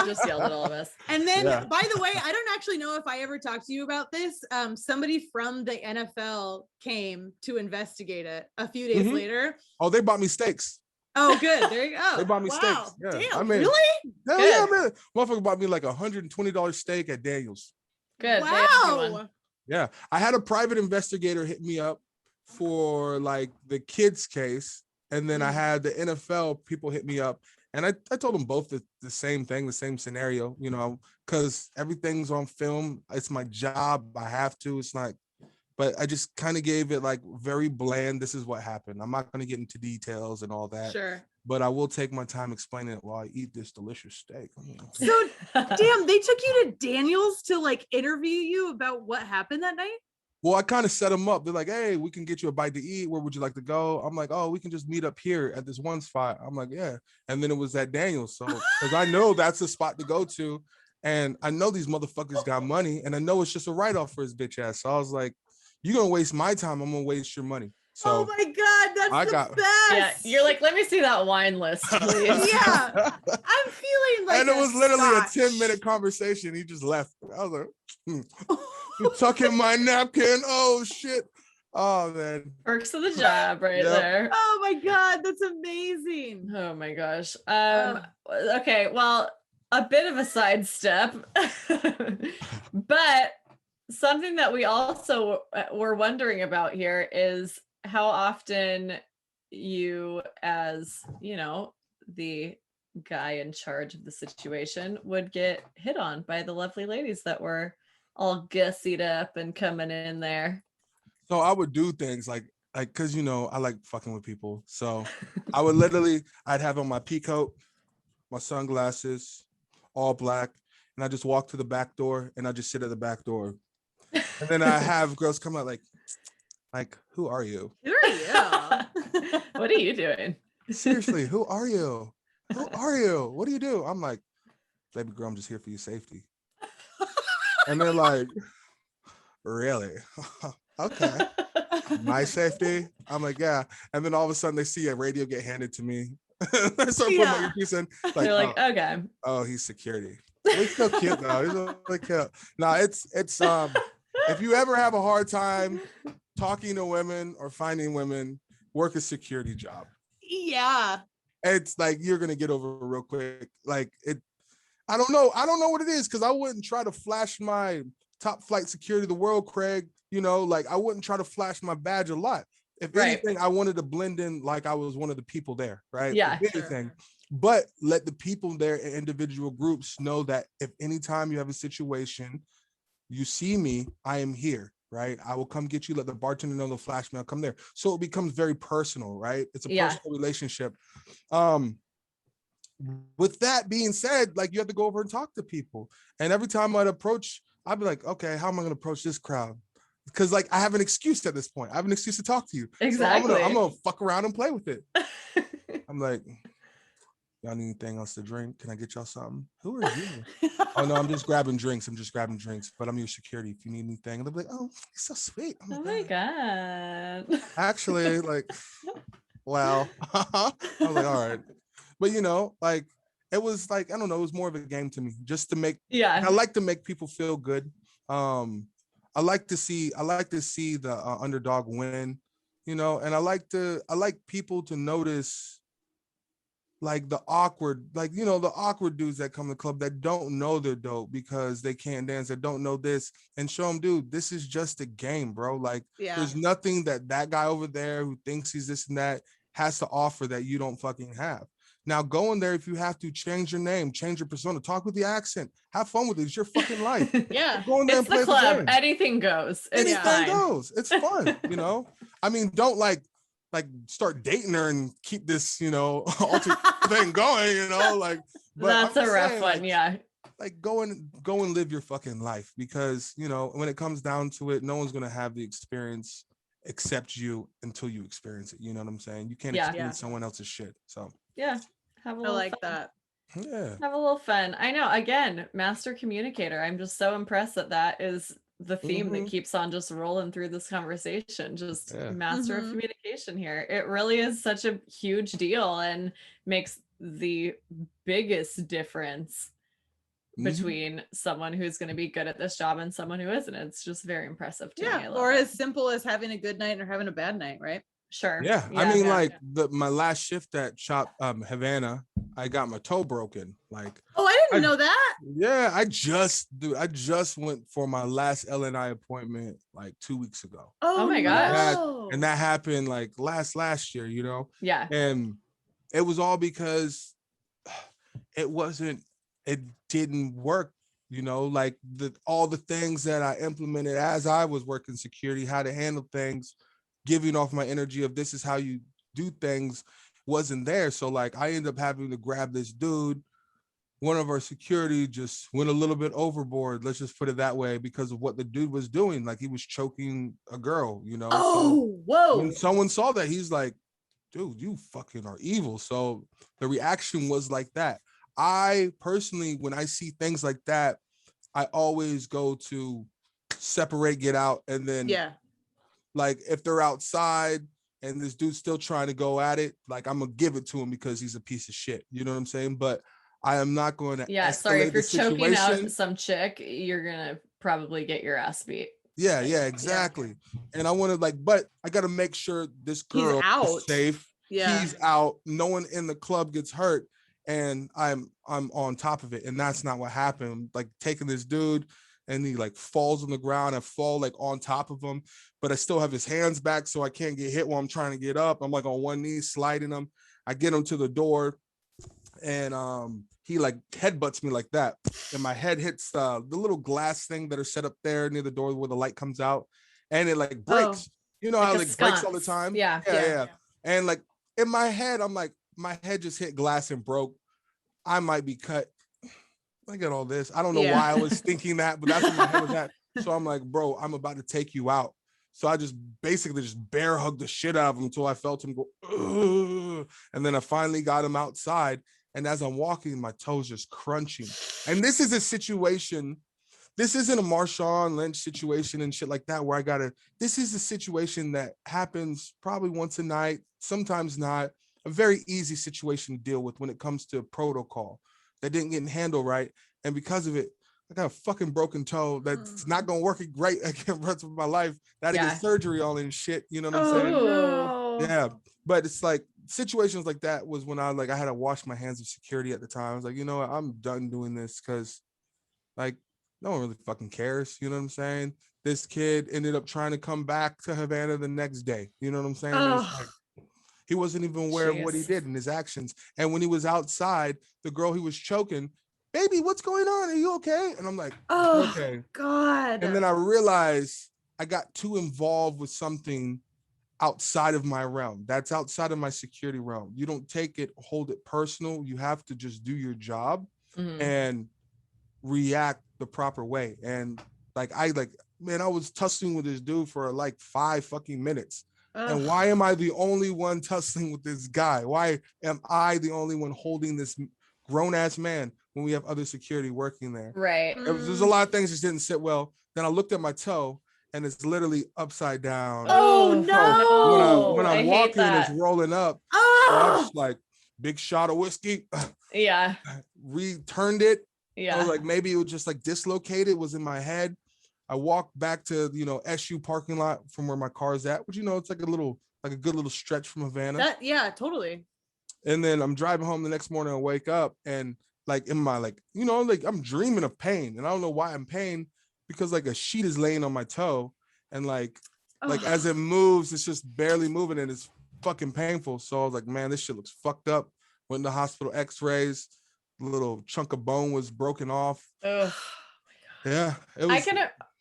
just yelled at all of us. And then, by the way, I don't actually know if I ever talked to you about this. Somebody from the NFL came to investigate it a few days later. Oh, they bought me steaks. Oh, good. There you go. They bought me steaks. Yeah. Damn, I mean, really? Hell yeah, man. Motherfucker bought me like $120 steak at Daniel's. Good. Wow. Yeah. I had a private investigator hit me up for like the kids case, and then I had the NFL people hit me up, and I told them both the same thing, the same scenario, because everything's on film. It's my job. I have to. It's not, but I just kind of gave it like very bland. This is what happened. I'm not going to get into details and all that. Sure. But I will take my time explaining it while I eat this delicious steak. So, damn, they took you to Daniel's to like interview you about what happened that night? Well, I kind of set them up. They're like, hey, we can get you a bite to eat. Where would you like to go? I'm like, oh, we can just meet up here at this one spot. I'm like, yeah. And then it was at Daniel's. So, because I know that's the spot to go to. And I know these motherfuckers got money. And I know it's just a write-off for his bitch ass. So I was like, you're going to waste my time. I'm going to waste your money. So oh my God, that's the best. Yeah, you're like, let me see that wine list, please. Yeah. I'm feeling like, and it was literally a 10-minute conversation. He just left. I was like, you tuck in my napkin. Oh shit. Oh man. Perks of the job right there. Oh my God, that's amazing. Oh my gosh. Okay, well, a bit of a sidestep, but something that we also were wondering about here is how often you, as the guy in charge of the situation, would get hit on by the lovely ladies that were all gussied up and coming in there. So I would do things like because I like fucking with people. So I would I'd have on my pea coat, my sunglasses, all black, and I just walk to the back door and I just sit at the back door. And then I have girls come out like, who are you? Who are you? What are you doing? Seriously, who are you? Who are you? What do you do? I'm like, baby girl, I'm just here for your safety. And they're like, really? Okay. My safety? I'm like, yeah. And then all of a sudden they see a radio get handed to me. So I put my earpiece in. Like, they're like, okay. Oh, he's security. He's still cute though. He's really cute. No, it's if you ever have a hard time talking to women or finding women, work a security job. Yeah. It's like you're gonna get over it real quick. Like it, I don't know what it is, because I wouldn't try to flash my top flight security of the world, Craig. Like I wouldn't try to flash my badge a lot. If anything, I wanted to blend in like I was one of the people there, right? Yeah. If anything. But let the people there in individual groups know that if anytime you have a situation, you see me, I am here, right? I will come get you. Let the bartender know, the flash me, I'll come there. So it becomes very personal, right? It's a personal relationship. With that being said, like you have to go over and talk to people. And every time I'd approach, I'd be like, okay, how am I going to approach this crowd? Because like I have an excuse at this point. I have an excuse to talk to you. Exactly. So I'm gonna fuck around and play with it. I'm like, y'all need anything else to drink? Can I get y'all something? Who are you? Oh no, I'm just grabbing drinks. But I'm your security if you need anything. And they'll be like, oh, you're so sweet. Oh my God. Actually, like, well, I was like, all right. But you know, like it was like, I don't know, it was more of a game to me, just to make, I like to make people feel good. I like to see the underdog win, you know, and I like people to notice like the awkward, like, you know, the awkward dudes that come to the club that don't know they're dope because they can't dance, that don't know this, and show them, dude, this is just a game, bro. Like, there's nothing that guy over there who thinks he's this and that has to offer that you don't fucking have. Now, go in there if you have to, change your name, change your persona, talk with the accent, have fun with it. It's your fucking life. Go in there and play the club. Anything goes. Anything goes. It's fun, you know. I mean, don't like start dating her and keep this, you know, alter thing going, you know, like. But that's a rough one, Like go and live your fucking life, because you know when it comes down to it, no one's gonna have the experience except you until you experience it. You know what I'm saying? You can't experience someone else's shit. So have a little fun. That. Yeah, have a little fun. I know. Again, master communicator. I'm just so impressed that is the theme that keeps on just rolling through this conversation. Just master of communication here. It really is such a huge deal and makes the biggest difference between someone who's going to be good at this job and someone who isn't. It's just very impressive to me. Or as simple as having a good night or having a bad night, right? Sure. Yeah. I mean, my last shift at Shop Havana, I got my toe broken. Like, I didn't know that. Yeah, I just went for my last LNI appointment like 2 weeks ago. Oh my gosh. And that happened like last year, you know? Yeah. And it was all because it didn't work, you know, like all the things that I implemented as I was working security, how to handle things, giving off my energy of this is how you do things, wasn't there. So like I ended up having to grab this dude. One of our security just went a little bit overboard, let's just put it that way, because of what the dude was doing. Like he was choking a girl, you know. Whoa. When someone saw that, he's like, dude, you fucking are evil. So the reaction was like that. I personally, when I see things like that, I always go to separate, get out, and then like if they're outside and this dude's still trying to go at it, like I'm gonna give it to him because he's a piece of shit. You know what I'm saying? But I am not going to if you're choking out some chick, you're gonna probably get your ass beat. Yeah, exactly. And I want to but I got to make sure this girl is safe. He's out. No one in the club gets hurt, and I'm on top of it. And that's not what happened. Like taking this dude, and he like falls on the ground. I fall like on top of him, but I still have his hands back, so I can't get hit while I'm trying to get up. I'm like on one knee, sliding him. I get him to the door, and he like headbutts me like that, and my head hits the little glass thing that are set up there near the door where the light comes out, and it like breaks. You know how it breaks all the time? Yeah. And like in my head, I'm like, my head just hit glass and broke. I might be cut. I get all this. I don't know why I was thinking that, but that's what my head was at. So I'm like, bro, I'm about to take you out. So I just basically just bear hugged the shit out of him until I felt him go, ugh. And then I finally got him outside. And as I'm walking, my toes just crunching. And this is a situation, this isn't a Marshawn Lynch situation and shit like that where this is a situation that happens probably once a night, sometimes not. A very easy situation to deal with when it comes to protocol that didn't get handled right. And because of it, I got a fucking broken toe that's not going to work great again the rest of my life. I had to get surgery all in shit. You know what I'm saying? No. Yeah. But it's like situations like that was when I had to wash my hands of security at the time. I was like, you know what? I'm done doing this because like no one really fucking cares. You know what I'm saying? This kid ended up trying to come back to Havana the next day. You know what I'm saying? He wasn't even aware of what he did in his actions. And when he was outside, the girl he was choking, baby, what's going on? Are you okay? And I'm like, okay. God. And then I realized I got too involved with something outside of my realm. That's outside of my security realm. You don't hold it personal. You have to just do your job and react the proper way. And I was tussling with this dude for like 5 fucking minutes. And why am I the only one tussling with this guy? Why am I the only one holding this grown-ass man when we have other security working there? Right. There's a lot of things that didn't sit well. Then I looked at my toe, and it's literally upside down. Oh So no! when I'm walking, it's rolling up. Oh, so I'm just like, big shot of whiskey. Yeah. Returned it. Yeah. I was like, maybe it was just like dislocated, was in my head. I walked back to, SU parking lot from where my car's at, which, it's like a good little stretch from Havana. Yeah, totally. And then I'm driving home the next morning and wake up and like in my, like I'm dreaming of pain, and I don't know why I'm in pain, because like a sheet is laying on my toe, and like as it moves, it's just barely moving and it's fucking painful. So I was like, man, this shit looks fucked up. Went to the hospital, x-rays, a little chunk of bone was broken off. Ugh. Yeah, it was.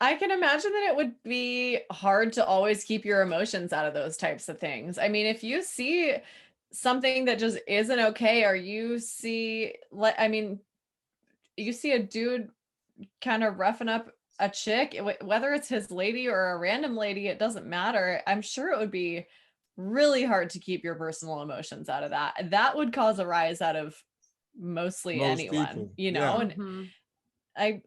I can imagine that it would be hard to always keep your emotions out of those types of things. I mean, if you see something that just isn't okay, or you see you see a dude kind of roughing up a chick, whether it's his lady or a random lady, it doesn't matter. I'm sure it would be really hard to keep your personal emotions out of that. That would cause a rise out of mostly Most anyone, people. Yeah. And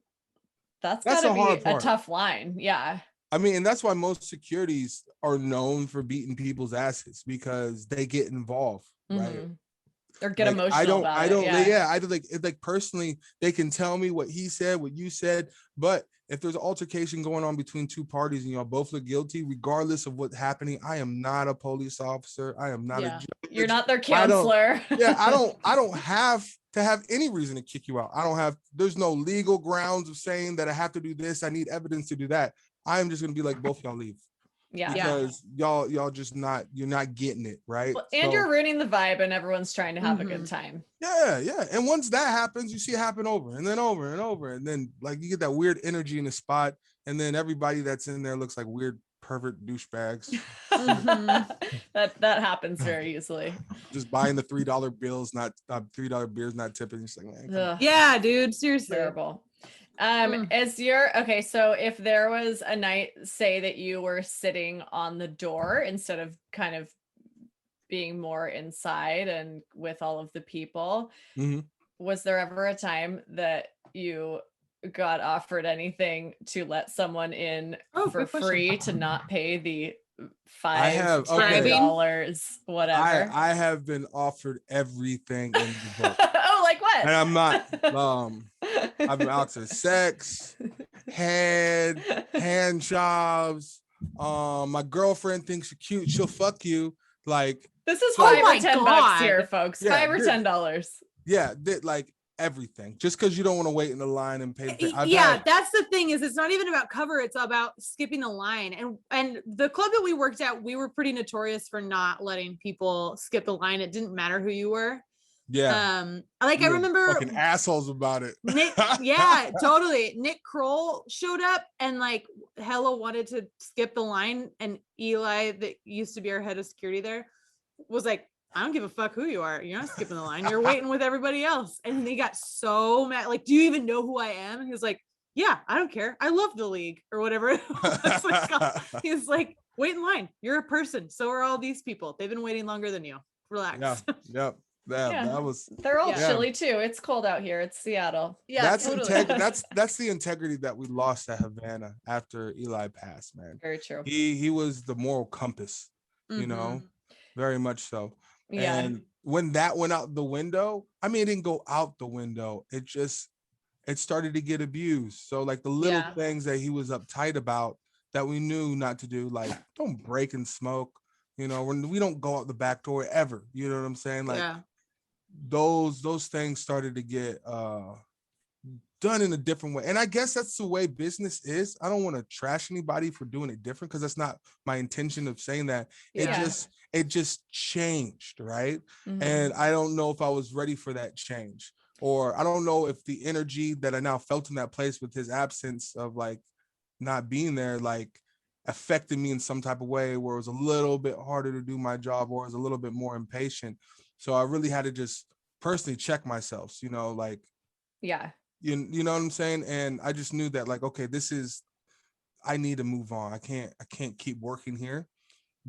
that's gotta be a tough line. Yeah. I mean, and that's why most securities are known for beating people's asses, because they get involved, right? Or get emotional about it. I don't like personally, they can tell me what he said, what you said, but if there's an altercation going on between two parties and y'all both look guilty, regardless of what's happening, I am not a police officer. I am not a judge. You're not their counselor. I don't have to have any reason to kick you out. There's no legal grounds of saying that I have to do this. I need evidence to do that. I'm just gonna be like, both y'all leave. Yeah. Because y'all just you're not getting it, right? Well, and you're ruining the vibe, and everyone's trying to have a good time. Yeah. And once that happens, you see it happen over and then over and over. And then like you get that weird energy in the spot, and then everybody that's in there looks like weird pervert douchebags. That happens very easily. Just buying the $3 bills, not $3 beers, not tipping. Just like, man, yeah, dude, seriously. Terrible. So if there was a night, say that you were sitting on the door instead of kind of being more inside and with all of the people, was there ever a time that you got offered anything to let someone in for free to not pay the $5 whatever? I have been offered everything in the book. Oh, like what? And I'm not I've been out to sex, hand jobs. My girlfriend thinks you're cute, she'll fuck you. Like, this is $5 or $10 here, folks. $5 or $10. Yeah, like everything. Just because you don't want to wait in the line and pay. That's the thing, is it's not even about cover, it's about skipping the line. And the club that we worked at, we were pretty notorious for not letting people skip the line. It didn't matter who you were. Yeah. I remember fucking assholes about it. Totally. Nick Kroll showed up and like hella wanted to skip the line, and Eli, that used to be our head of security there, was like, I don't give a fuck who you are. You're not skipping the line. You're waiting with everybody else. And they got so mad. Like, do you even know who I am? He was like, yeah, I don't care. I love the league or whatever. He's like, wait in line. You're a person. So are all these people. They've been waiting longer than you. Relax. Yep. That was. They're all chilly too. It's cold out here. It's Seattle. Yeah, that's totally. That's the integrity that we lost at Havana after Eli passed, man. Very true. He was the moral compass, very much so. Yeah. And when that went out the window, I mean, it didn't go out the window. It started to get abused. So like the little things that he was uptight about that we knew not to do, like don't break and smoke. When we don't go out the back door ever. You know what I'm saying? Like those things started to get done in a different way. And I guess that's the way business is. I don't want to trash anybody for doing it different, because that's not my intention of saying that. It just changed, right? And I don't know if I was ready for that change, or I don't know if the energy that I now felt in that place with his absence of like not being there, like affected me in some type of way where it was a little bit harder to do my job, or I was a little bit more impatient. So I really had to just personally check myself, you know what I'm saying? And I just knew that like, okay, I need to move on. I can't keep working here,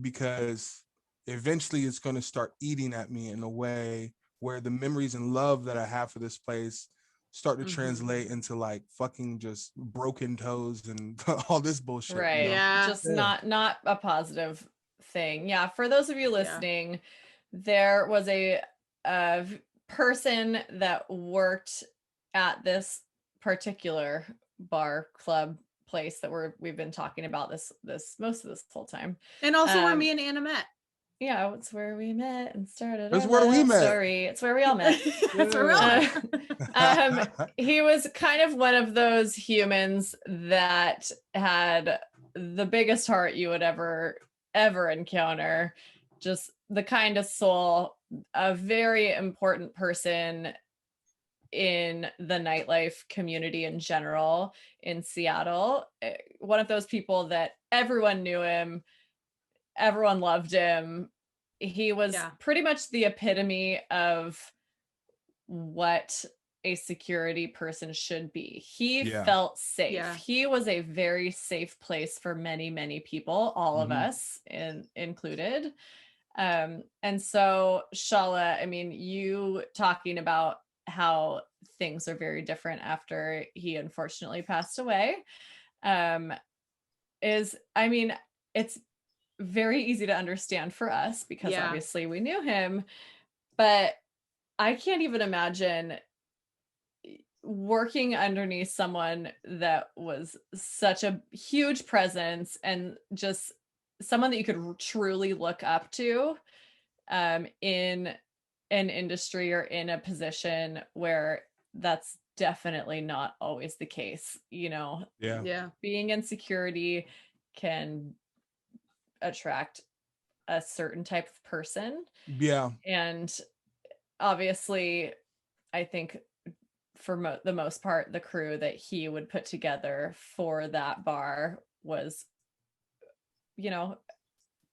because eventually it's going to start eating at me in a way where the memories and love that I have for this place start to translate into like fucking just broken toes and all this bullshit. Right. You know? Yeah. Just not a positive thing. Yeah. For those of you listening, there was a person that worked at this particular bar, club, place that we've been talking about this most of this whole time. And also where me and Anna met. Yeah, it's where we met and started That's our where we met. story. It's where we all met. That's where we all met. He was kind of one of those humans that had the biggest heart you would ever encounter. Just the kindest soul, a very important person in the nightlife community in general in Seattle. One of those people that everyone knew him, everyone loved him. He was pretty much the epitome of what a security person should be. He felt safe. Yeah. He was a very safe place for many, many people, all of us included. And so Sola, I mean, you talking about how things are very different after he unfortunately passed away, it's very easy to understand for us because obviously we knew him, but I can't even imagine working underneath someone that was such a huge presence and just someone that you could truly look up to in an industry or in a position where that's definitely not always the case, you know. Being in security can attract a certain type of person, and obviously I think for the most part the crew that he would put together for that bar was, you know,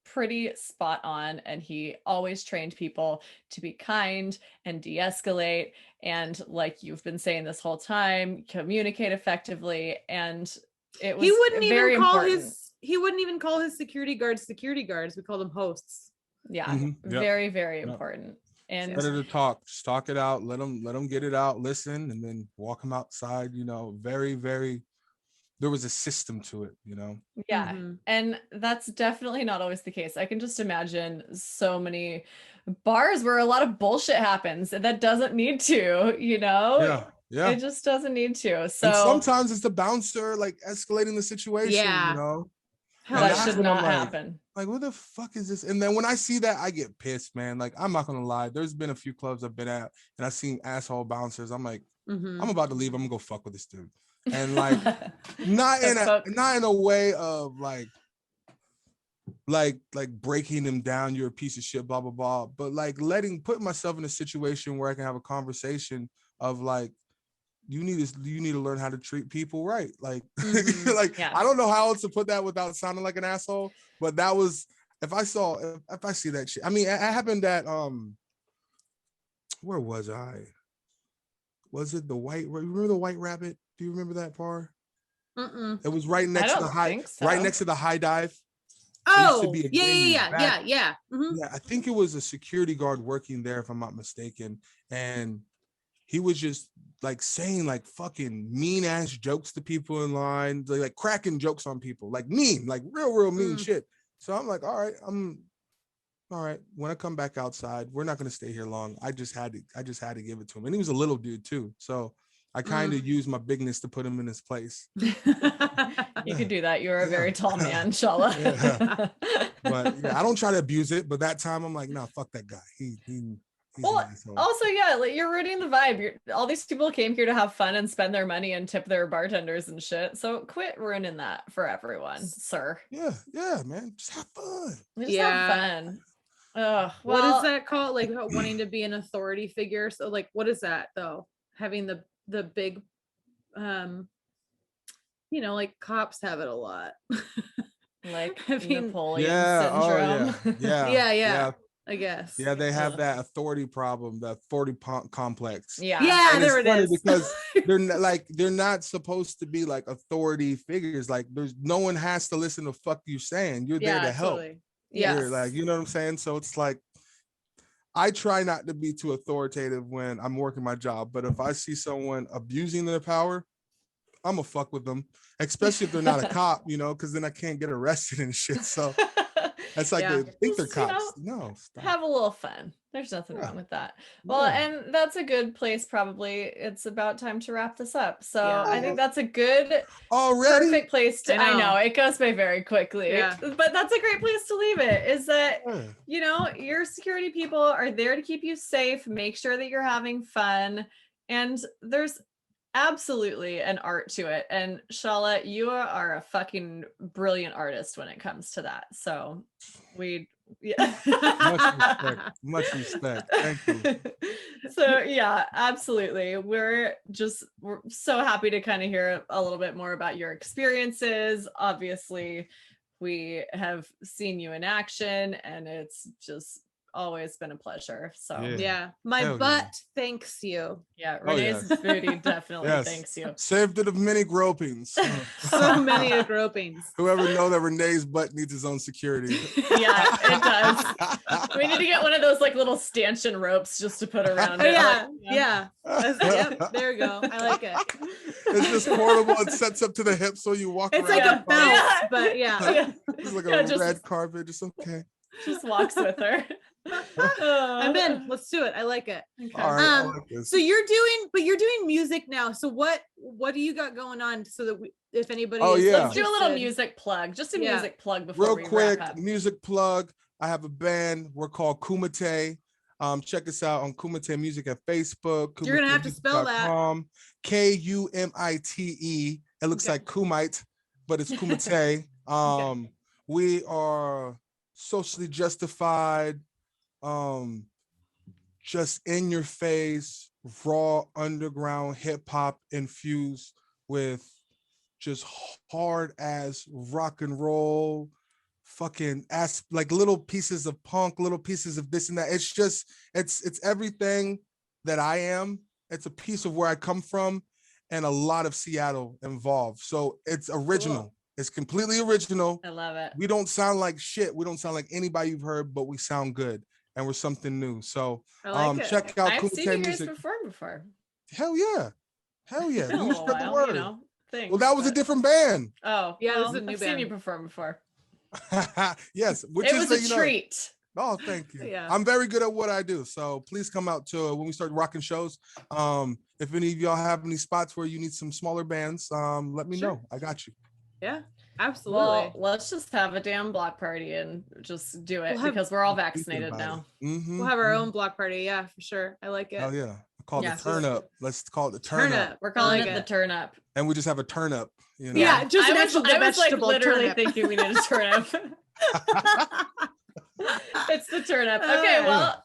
pretty spot on, and he always trained people to be kind and de-escalate and, like you've been saying this whole time, communicate effectively. And it was very important. He wouldn't even call his security guards. We called them hosts. Very, very important. And better to just talk it out, let them get it out, listen, and then walk them outside. You know, very, very, there was a system to it, you know. And that's definitely not always the case. I can just imagine so many bars where a lot of bullshit happens that doesn't need to, you know. It just doesn't need to. So and sometimes it's the bouncer like escalating the situation, you know. That should not happen. Like, what the fuck is this? And then when I see that, I get pissed, man. Like, I'm not gonna lie. There's been a few clubs I've been at, and I've seen asshole bouncers. I'm like, I'm about to leave. I'm gonna go fuck with this dude, and like, not in a way of like breaking him down. You're a piece of shit, blah blah blah. But like putting myself in a situation where I can have a conversation of like, you need to learn how to treat people right. Like, I don't know how else to put that without sounding like an asshole, but that was, if I see that shit. I mean, it happened at, where was I? Was it remember the White Rabbit? Do you remember that bar? It was right next to the High Dive. Oh, yeah. Yeah, I think it was a security guard working there, if I'm not mistaken. And he was just like saying like fucking mean ass jokes to people in line, like cracking jokes on people, like mean, like real mean shit. So I'm like, all right. When I come back outside, we're not gonna stay here long. I just had to give it to him, and he was a little dude too. So I kind of used my bigness to put him in his place. You could do that. You're a very tall man, Sola. But I don't try to abuse it. But that time I'm like, nah, fuck that guy. Well, also, like, you're ruining the vibe. All these people came here to have fun and spend their money and tip their bartenders and shit. So quit ruining that for everyone, sir. Yeah, man. Just have fun. Have fun. What is that called? Like wanting to be an authority figure. So like, what is that though? Having the big, like cops have it a lot. Like Napoleon syndrome. Yeah. I guess. Yeah, they have that authority problem, the authority complex. Yeah, there it is. Because they're not supposed to be like authority figures. Like no one has to listen to fuck you saying. You're there to help. Yeah, like, you know what I'm saying? So it's like, I try not to be too authoritative when I'm working my job, but if I see someone abusing their power, I'm gonna fuck with them, especially if they're not a cop, because then I can't get arrested and shit. So that's like they think they're cops. No, stop. Have a little fun. There's nothing wrong with that. Well, and that's a good place. Probably it's about time to wrap this up. So I think that's a good, perfect place to. I know it goes by very quickly, but that's a great place to leave it. Is that your security people are there to keep you safe, make sure that you're having fun, and there's absolutely an art to it. And Sola, you are a fucking brilliant artist when it comes to that. So much respect. Thank you. So yeah, absolutely. We're so happy to kind of hear a little bit more about your experiences. Obviously, we have seen you in action, and it's just always been a pleasure. So my butt thanks you. Renee's booty definitely thanks you. Saved it of many gropings. So many gropings. Whoever know that Renee's butt needs his own security. Yeah, it does. We need to get one of those like little stanchion ropes just to put around it. Yep, there you go. I like it. It's just portable. It sets up to the hip so you walk it's around. Like a bounce, but it's like a red carpet. Just okay. Just walks with her. I'm in. Let's do it. I like it. Okay. All right, I like this. So you're doing music now. So what do you got going on so that if anybody let's do a little music plug. Just a music plug before real quick wrap up. Music plug. I have a band. We're called Kumite. Check us out on Kumite Music at Facebook. You're gonna have to spell that. Kumite. It looks like Kumite, but it's Kumite. We are socially justified, just in your face, raw underground hip hop infused with just hard ass rock and roll, fucking ass, like little pieces of punk, little pieces of this and that. It's just, it's everything that I am. It's a piece of where I come from, and a lot of Seattle involved. So it's original. Cool. It's completely original. I love it. We don't sound like shit. We don't sound like anybody you've heard, but we sound good, and we're something new. So check out I've seen you guys Music. before. Hell yeah. Spread the word. Thanks, well, that was a different band. Oh, yeah, this is a new band. I've seen you perform before. Yes, which it was a treat. Oh, thank you. Yeah. I'm very good at what I do. So please come out to when we start rocking shows. If any of y'all have any spots where you need some smaller bands, let me know. I got you. Yeah, absolutely. Well, let's just have a damn block party and just do it because we're all vaccinated now. Mm-hmm. We'll have our own block party. Yeah, for sure. I like it. Oh yeah. Call it the turn up. Let's call it the turn up. We're calling it the turn up. And we just have a turn up. Yeah, just an actual vegetable. I was like literally thinking we need a turn up. It's the turn up. Okay, well,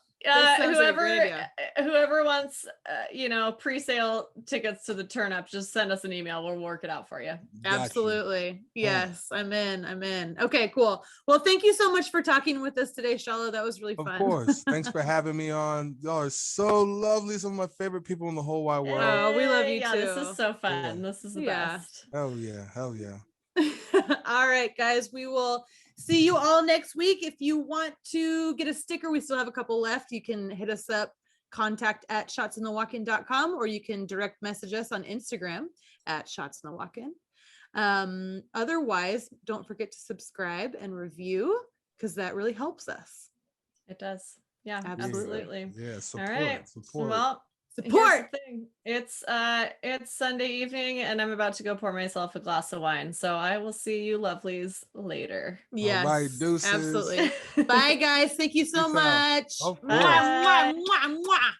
whoever wants pre-sale tickets to the turn up, just send us an email. We'll work it out for you. Absolutely. Yes, I'm in. Okay, cool. Well, thank you so much for talking with us today, Sola. That was really fun. Of course. Thanks for having me on. Y'all are so lovely. Some of my favorite people in the whole wide world. Oh, we love you too. This is so fun. Yeah. This is the best. Hell yeah. All right, guys, we will see you all next week. If you want to get a sticker, we still have a couple left. You can hit us up, contact@shotsinthewalk-in.com, or you can direct message us on Instagram @shotsinthewalk-in. Otherwise, don't forget to subscribe and review because that really helps us. It does. Yeah, absolutely. Yeah, support. All right. Support. Well, support. It's Sunday evening and I'm about to go pour myself a glass of wine. So I will see you lovelies later. Yes. All right, deuces. Absolutely. Bye guys. Thank you so much. Of course. Mwah, mwah, mwah, mwah.